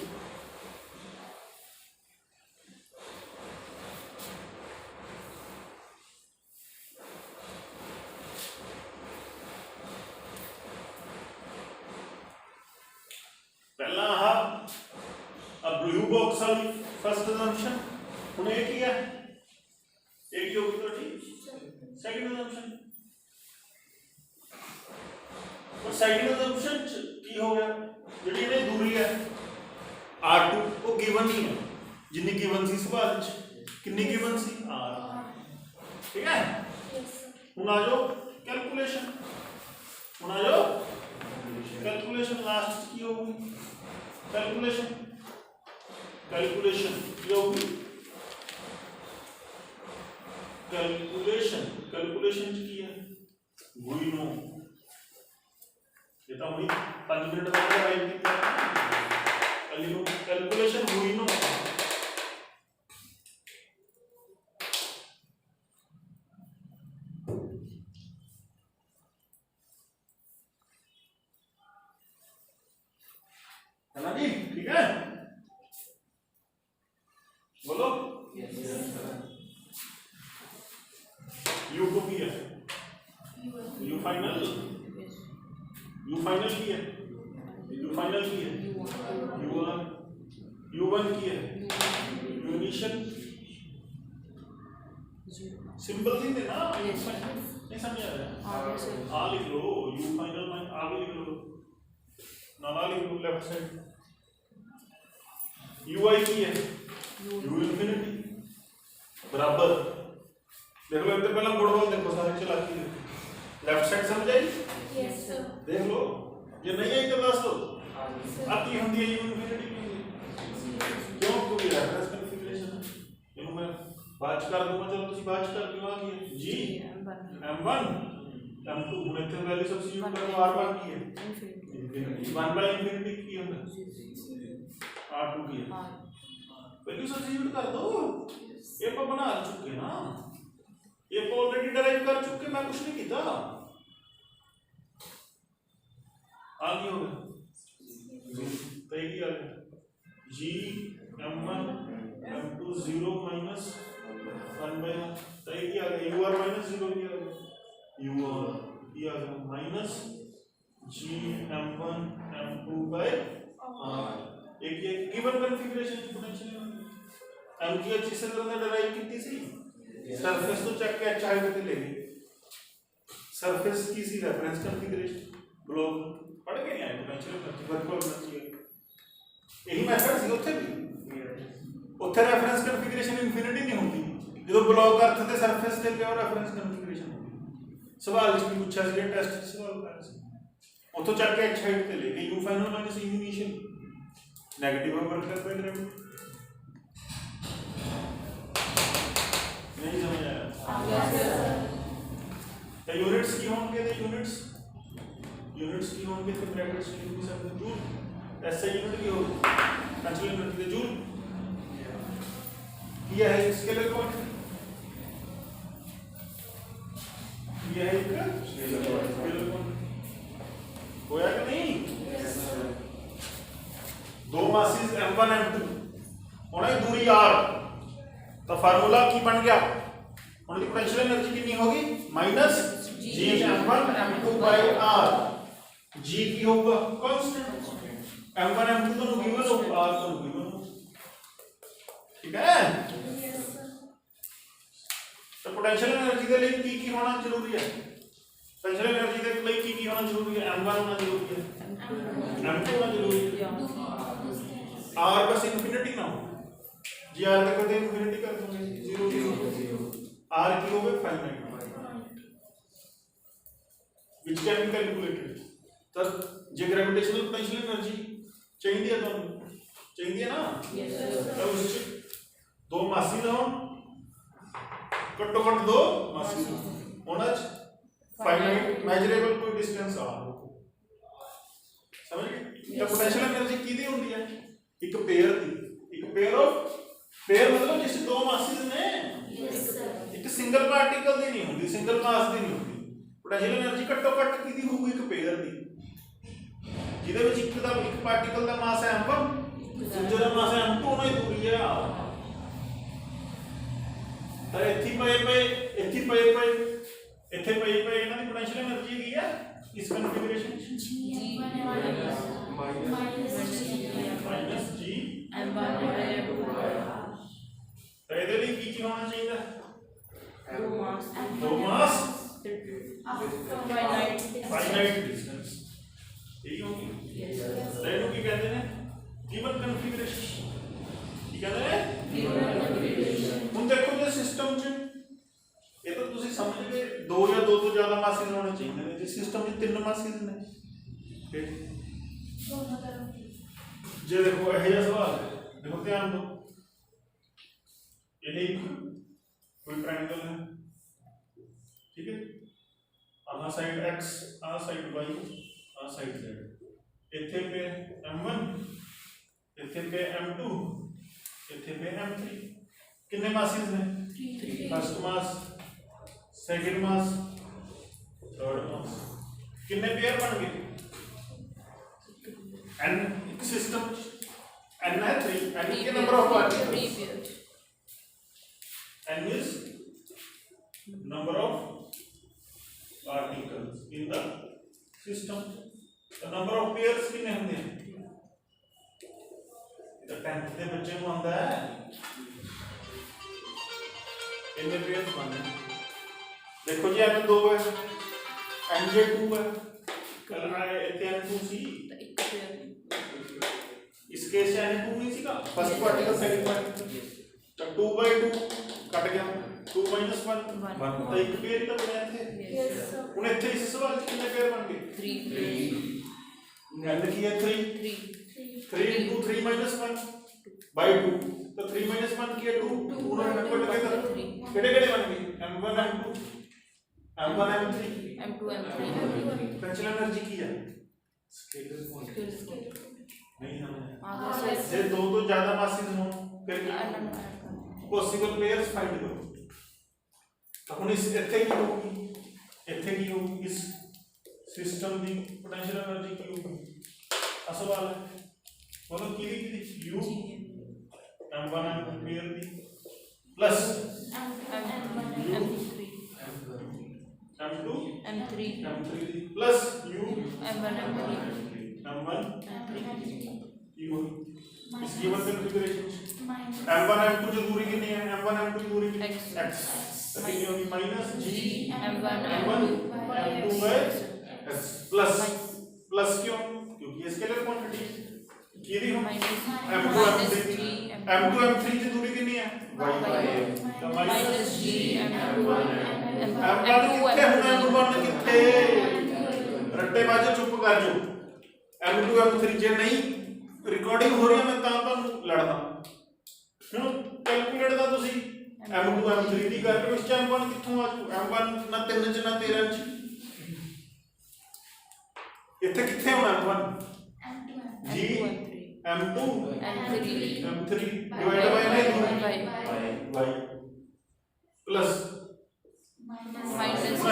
S1: पहला अब ब्लू बॉक्स वाली फर्स्ट असम्पशन हमने एक किया, एक ही होगी तो ठीक। सेकंड असम्पशन और सेकंड असम्पशन की हो गया ਜਿਹੜੀ ਇਹਨੇ ਦੂਰੀ ਹੈ r2 ਉਹ ਗਿਵਨ ਹੀ ਹੈ, ਜਿੰਨੀ ਗਿਵਨ ਸੀ ਸਵਾਲ ਚ, ਕਿੰਨੀ ਗਿਵਨ ਸੀ r, ਠੀਕ ਹੈ। ਹੁਣ ਆ ਜਾਓ ਕੈਲਕੂਲੇਸ਼ਨ, ਲਾਸਟ ਕੀ ਹੋਊਗੀ कैलकुलेशन ये होगी कैलकुलेशन की है वही नो, ये तो वही 5 मिनट बाद कराएंगे कैलकुलेशन वही नो। है ना जी, ठीक है, बोलो। U2 की है, U फाइनल की है, U1 की है, U इनिशियल सिंपल थी ना, नहीं समझ आ रहा, आ लिख लो U फाइनल में आगे लिख लो, ना लिख लो लेफ्ट साइड। UI की है U इंफिनिटी बराबर, देख लो इधर पहला बोर्ड वाल देखो सारे चला के लेफ्ट साइड समझ आई,
S2: यस सर,
S1: देख लो ये नहीं आई तो बस लो आती हम दिए U इंफिनिटी क्यों, क्योंकि रेफरेंस कॉन्फ़िगरेशन है, इनको मैं बात कर दूंगा, चलो तुसी बात कर क्यों आ गई G M1 M2 हुने थे वैल्यू सब्स्टिट्यूट करो, R1 की है इंफिनिटी 1/इंफिनिटी की है R2 की है, वैल्यू सब्स्टिट्यूट कर दो, ये पर बना चुके ना, ये पर ऑलरेडी डराइव कर चुके, मैं कुछ नहीं किया, आगे हो गया तय किया गया G M1 M2 0 minus 1/, तय किया गया UR minus 0 किया गया, UR किया गया minus G M1 M2 by R, एक ये गिवन कॉन्फ़िगरेशन की पोटेंशियल m की अच्छी से हमने डराइव की थी, सरफेस तो चेक के अच्छा हाइट पे लेगी, सरफेस की सी रेफरेंस कॉन्फ़िगरेशन ब्लॉक पढ़ के नहीं आए, पोटेंशियल वर्क होना चाहिए, यही मेथड सी ਉੱਥੇ भी, ਉੱਥੇ रेफरेंस कॉन्फ़िगरेशन इंफिनिटी नहीं होती, ਜਦੋਂ ब्लॉक अर्थ ਤੇ सरफेस ਤੇ ਪਿਆ रेफरेंस कॉन्फ़िगरेशन होती, सवाल इसमें पूछा ਸੀ टेस्ट सवाल पाया ਸੀ, ਉੱਥੋਂ ਚੱਕ ਕੇ अच्छा हाइट पे ले गए U final minus U initial negative work कर पे ग्रेविटी, नहीं समझ आया, तो यूनिट्स की होंगे, तो यूनिट्स की होंगे तो ब्रैकेट्स लिख भी सकते हैं, जूल ऐसे यूनिट की होगी नेचुरल यूनिट की जूल किया है, स्केलर पॉइंट किया है, एक स्केलर पॉइंट होया कि नहीं, दो मासेस M1 M2 फार्मूला की बन गया हुण दी पोटेंशियल एनर्जी कितनी होगी minus G m1 m2 by r g की होगा कांस्टेंट m1 m2 तो गिवन हो r तो गिवन हो ठीक है तो पोटेंशियल एनर्जी के लिए की होना जरूरी है पोटेंशियल एनर्जी के लिए की होना जरूरी है m1 होना जरूरी है m2 होना जरूरी है r बस इंफिनिटी ना हो जी r तक तो इंफिनिटी कर दोगे 0 0 r की होवे finite which can be calculated तब जे ग्रेविटेशनल पोटेंशियल एनर्जी चाहिए तो चाहिए ना तो उस दो मासी ना कटो कट दो मासी होना फाइनाइट मेजरेबल कोई डिस्टेंस आ समझ गए तो पोटेंशियल एनर्जी किदी होती है एक पेयर ऑफ पेयर मतलब जिस दो मासीज ने एक सिंगल पार्टिकल दी नहीं होती सिंगल मास दी नहीं होती पोटेंशियल एनर्जी कटो कट किदी होगी एक पेयर दी ਜਿਹਦੇ ਵਿੱਚ ਇੱਕ ਪਾਰਟੀਕਲ ਦਾ ਮਾਸ ਹੈ m1 ਦੂਜੇ ਦਾ ਮਾਸ ਹੈ m2 ਉਹਨਾਂ ਦੀ ਦੂਰੀ ਹੈ ਤਾਂ ਇੱਥੇ ਪਏ ਇਹਨਾਂ ਦੀ ਪੋਟੈਂਸ਼ੀਅਲ એનર્ਜੀ ਹੈਗੀ ਆ ਇਸ ਕਨਫੀਗਰੇਸ਼ਨ ਮਾਈਨਸ g
S4: m1
S1: ਤਾਂ ਇਹਦੇ ਲਈ ਕੀ ਹੋਣਾ ਚਾਹੀਦਾ
S4: दो
S1: मास
S4: फाइनाइट
S1: डिस्टेंस यही होगी रेनू की कहते हैं गिवन कॉन्फ़िगरेशन की कहते हैं गिवन कॉन्फ़िगरेशन ਹੁਣ ਦੇਖੋ ਜੇ ਸਿਸਟਮ 'ਚ ਇਹ ਤਾਂ ਤੁਸੀਂ ਸਮਝ ਗਏ ਦੋ ਜਾਂ ਦੋ ਤੋਂ ਜ਼ਿਆਦਾ ਮਾਸਿਸ ਹੋਣੇ ਚਾਹੀਦੇ ਨੇ ਜੇ ਸਿਸਟਮ 'ਚ ਤਿੰਨ ਮਾਸਿਸ ਨੇ ਫਿਰ ਜੇ ਦੇਖੋ ਇਹ ਜਿਹਾ ਸਵਾਲ ਹੈ ਦੇਖੋ ਧਿਆਨ ਦਿਓ ਇਹ ਇੱਕ कोई ट्रायंगल है ठीक है आधा साइड x आधा साइड y आधा साइड z इथे पे m1 इथे पे m2 इथे पे m3 कितने मासेस ने फर्स्ट मास सेकंड मास थर्ड मास कितने पेयर बन गए n एक सिस्टम n है 3 n के number of particles n is number of particles in the system. The number of pairs कितने होंगे? तो 10th के बच्चे को आंदा है कितने pairs बनने? देखो जी n 2 है nj 2 है कल आए n2 सी इस केस से n 2 नहीं सी का फर्स्ट पार्टिकल सेकंड पार्टिकल तो 2 by 2 कट गया 2 minus 1 1 तो एक पेयर तो बने थे ਹੁਣ ਇੱਥੇ ਇਸ ਸਵਾਲ ਚ ਕਿੰਨੇ ਪੇਅਰ ਬਣ ਗਏ 3 n ਕੀ ਹੈ 3 into 3 minus 1 by 2 तो 3 minus 1 की है 2 दोनों नंबर टुगेदर ਕਿਹੜੇ ਬਣ ਗਏ m1 m2 m1 m3
S4: m2 m3
S1: potential energy की है
S3: स्केलर क्वांटिटी
S1: नहीं है
S4: आगे
S1: जे दो तो ज्यादा मासेस हो फिर पॉसिबल पेयर्स फाइंड करो तो ਹੁਣ ਇਸ ਇੱਥੇ ਕੀ ਹੋਊਗੀ ਇਸ ਸਿਸਟਮ ਦੀ ਪੋਟੈਂਸ਼ੀਅਲ એનર્ਜੀ ਕੀ ਹੋਊਗੀ ਆ ਸਵਾਲ ਹੈ ਬੋਲੋ ਕਿਹਦੀ u m1 m2 पेयर ਦੀ प्लस m2 m3 ਦੀ प्लस u
S4: m1
S1: m1 ਕੀ ਹੋਊਗੀ इस गिवन कॉन्फ़िगरेशन m1 m2 जो दूरी कितनी है m1 m2 की दूरी कितनी x तो कितनी होगी minus g
S4: m1
S1: m2 by x plus क्यों क्योंकि ये स्केलर क्वांटिटी की दी हम m2 m3 की दूरी कितनी है y तो माइनस g m1 कितने होना m1 कितने रट्टेबाजी चुप कर जो m2 m3 जे नहीं रिकॉर्डिंग हो रही है मैं ਤੁਹਾਨੂੰ ਲੜਦਾ ਹੁਣ ਕੈਲਕੂਲੇਟ ਦਾ ਤੁਸੀਂ m2 m3 ਦੀ ਕਰਕੇ ਉਸ ਚ m1 ਕਿੱਥੋਂ ਆ ਜੂ m1 ਨਾ 3 ਚ ਨਾ 13 ਚ ਇੱਥੇ ਕਿੱਥੇ ਹੋਣਾ m1 g m2 m3 divide by y plus
S4: minus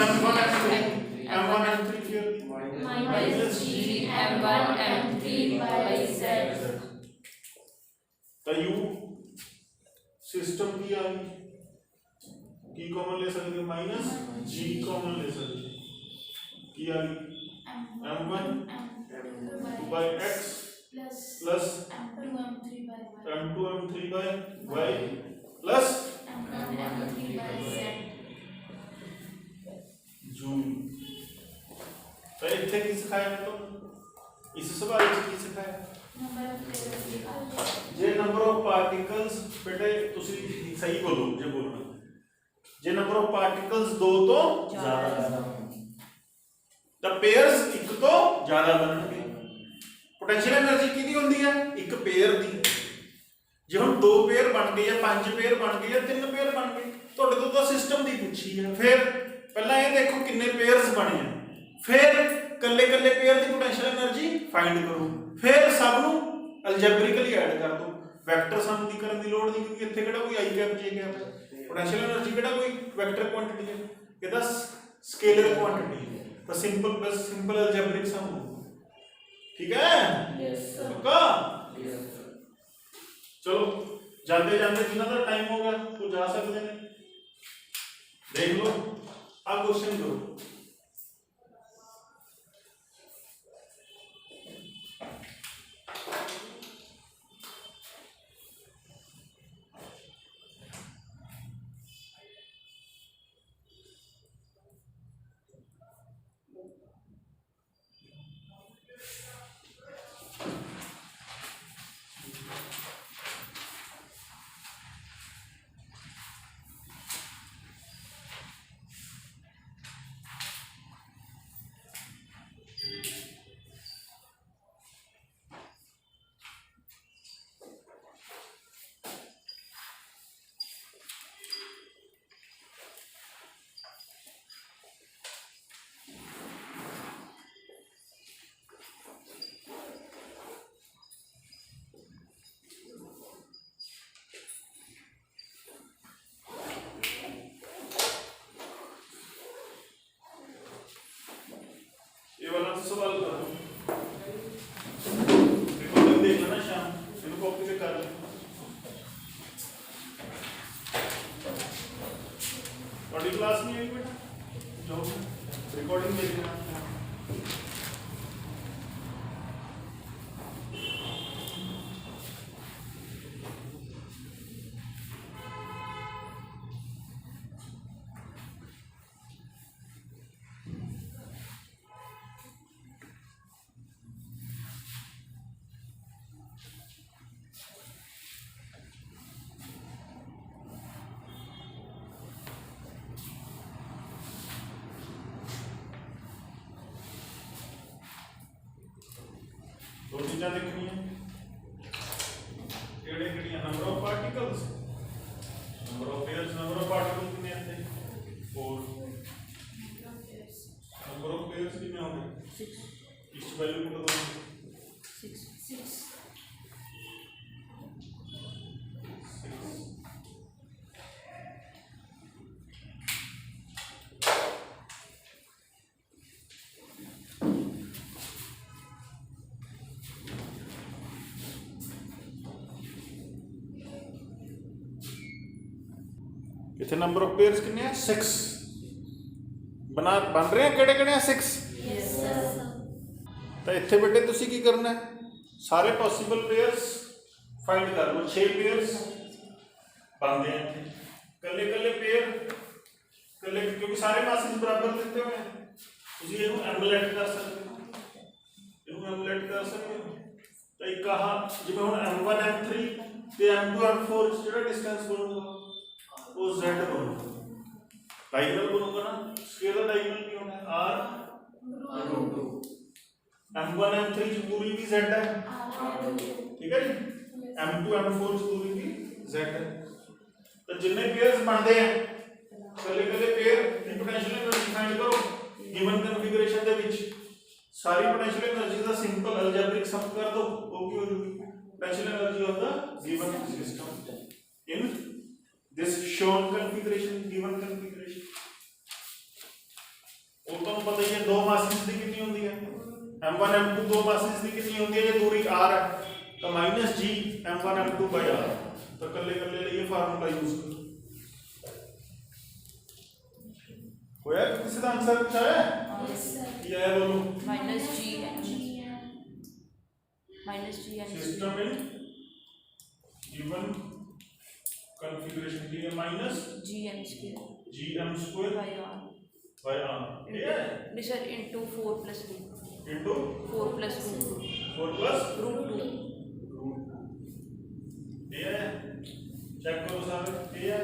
S1: m1 m3 फिर
S4: minus g m1 m3 by z
S1: तो u सिस्टम की आ गई ਕੀ ਕਾਮਨ ਲੈ ਸਕਦੇ ਹੋ ਮਾਈਨਸ g ਕਾਮਨ ਲੈ ਸਕਦੇ ਹੋ ਕੀ ਆ ਗਈ m1
S2: M2
S1: by x plus
S2: M2 M3 by y
S1: m2 m3 by y plus
S2: M1 M3 by z
S1: joule तो ਇੱਥੇ ਕੀ ਸਿਖਾਇਆ ਮੈਂ ਤੁਹਾਨੂੰ ਇਸ ਸਵਾਲ ਵਿੱਚ ਕੀ ਸਿਖਾਇਆ
S2: number of layers निकालना
S1: ਜੇ ਨੰਬਰ ਆਫ ਪਾਰਟੀਕਲਸ ਬੇਟੇ ਤੁਸੀਂ ਸਹੀ ਬੋਲੋ ਜੇ ਬੋਲਣਾ ਜੇ ਨੰਬਰ ਆਫ ਪਾਰਟੀਕਲਸ 2 ਤੋਂ
S3: ज़्यादा
S1: ਤਾਂ ਪੇਅਰਸ ਇੱਕ ਤੋਂ ਜ਼ਿਆਦਾ ਬਣਨਗੇ ਪੋਟੈਂਸ਼ੀਅਲ એનર્ਜੀ ਕਿਹਦੀ ਹੁੰਦੀ ਹੈ ਇੱਕ ਪੇਅਰ ਦੀ ਜੇ ਹੁਣ 2 ਪੇਅਰ ਬਣ ਗਏ ਜਾਂ 5 ਪੇਅਰ ਬਣ ਗਏ ਜਾਂ 3 ਪੇਅਰ ਬਣ ਗਏ ਤੁਹਾਡੇ ਤੋਂ ਤਾਂ ਸਿਸਟਮ ਦੀ ਪੁੱਛੀ ਹੈ ਫਿਰ ਪਹਿਲਾਂ ਇਹ ਦੇਖੋ ਕਿੰਨੇ ਪੇਅਰਸ ਬਣੇ ਆ ਫਿਰ ਕੱਲੇ ਕੱਲੇ ਪੇਅਰ ਦੀ ਪੋਟੈਂਸ਼ੀਅਲ એનર્ਜੀ ਫਾਈਂਡ ਕਰੋ ਫਿਰ ਸਭ ਨੂੰ ਅਲਜਬਰਿਕਲੀ ਐਡ ਕਰ ਦਿਓ ਵੈਕਟਰ ਸਮ ਦੀ ਕਰਨ ਦੀ ਲੋੜ ਨਹੀਂ ਕਿਉਂਕਿ ਇੱਥੇ ਕਿਹੜਾ ਕੋਈ ਆਈ ਕੈਪ ਜੇ ਕੈਪ ਹੈ ਪੋਟੈਂਸ਼ੀਅਲ એનર્ਜੀ ਕਿਹੜਾ ਕੋਈ ਵੈਕਟਰ ਕੁਆਂਟੀਟੀ ਹੈ ਇਹਦਾ ਸਕੇਲਰ ਕੁਆਂਟੀਟੀ ਹੈ ਤਾਂ ਸਿੰਪਲ ਅਲਜਬਰਿਕ ਸਮ ਹੋ ਠੀਕ ਹੈ
S3: यस सर
S1: ਪੱਕਾ
S3: यस सर
S1: ਚਲੋ ਜਾਂਦੇ ਜਾਂਦੇ ਜਿਨ੍ਹਾਂ ਦਾ ਟਾਈਮ ਹੋ ਗਿਆ ਉਹ ਜਾ ਸਕਦੇ ਨੇ ਦੇਖ ਲਓ ਆ ਕੁਐਸਚਨ ਕਰੋ ये वाला सवाल करो रिकॉर्डिंग देख लेना शाम इसको कॉपी पे कर लेना बड़ी क्लास में आई बेटा जो रिकॉर्डिंग देख लेना दो चीज़ें देखनी है केड़े केड़ियां number of particles number of pairs number of particles कितने आते हैं 4 नंबर ऑफ पेयर्स कितने होंगे 6 इस वैल्यू को दो
S2: 6 इतने नंबर ऑफ पेयर्स कितने हैं 6 बन रहे हैं केड़े केड़े हैं 6 yes sir
S1: तो इतने बेटे तुसी की करना है सारे पॉसिबल पेयर्स फाइंड कर लो 6 पेयर्स बनते हैं इतने कल्ले कल्ले पेयर कल्ले क्योंकि सारे मासेस बराबर देते हुए हैं तुसी ਇਹਨੂੰ ਐਮੂਲੇਟ ਕਰ ਸਕਦੇ ਹੋ ਇਹਨੂੰ ਐਮੂਲੇਟ ਕਰ ਸਕਦੇ ਹੋ ਤਾਂ ਇੱਕ ਆਹ ਜਿਵੇਂ ਹੁਣ m1 m3 ਤੇ m2 m4 ਜਿਹੜਾ ਡਿਸਟੈਂਸ ਬਣੂਗਾ वो z बनूगा डायगोनल बनूगा ना स्केलर डायगोनल भी होना है r
S3: √2
S1: m1 m3 की पूरी भी z है ठीक है जी m2 m4 की पूरी भी z है तो जितने पेयर्स बनते हैं कल्ले-कल्ले पेयर की पोटेंशियल एनर्जी फाइंड करो गिवन कॉन्फ़िगरेशन ਦੇ ਵਿੱਚ सारी पोटेंशियल एनर्जी ਦਾ ਸਿੰਪਲ ਅਲਜਬਰਿਕ ਸਮ ਕਰ ਦੋ ਉਹ ਕੀ ਹੋ ਜੂਗੀ potential energy of the given system in this shown configuration given configuration ਉਹ ਤੁਹਾਨੂੰ ਪਤਾ ਹੀ ਹੈ ਦੋ ਮਾਸਿਸ ਦੀ ਕਿੰਨੀ ਹੁੰਦੀ ਹੈ m1 m2 ਦੋ ਮਾਸਿਸ ਦੀ ਕਿੰਨੀ ਹੁੰਦੀ ਹੈ ਜੇ ਦੂਰੀ r ਹੈ ਤਾਂ -g m1 m2 r ਤਾਂ ਕੱਲੇ ਕੱਲੇ ਲਈ ਇਹ ਫਾਰਮੂਲਾ ਯੂਜ਼ ਕਰੋ होया किसी का आंसर अच्छा है
S2: Yes, sir.
S1: ये है बोलो
S4: minus G
S2: GM.
S4: minus G and
S1: system in given configuration के लिए minus
S4: G m square
S1: gm square
S4: by r
S1: by r ये है
S4: this is into 4 plus root
S1: into
S4: 4 plus root
S1: 4 plus
S4: root 2
S1: ये है check करो सारे ये है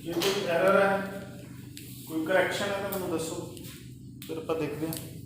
S1: ये कोई एरर है कोई करेक्शन है तो मैं दसो फिर ਆਪਾਂ देखते हैं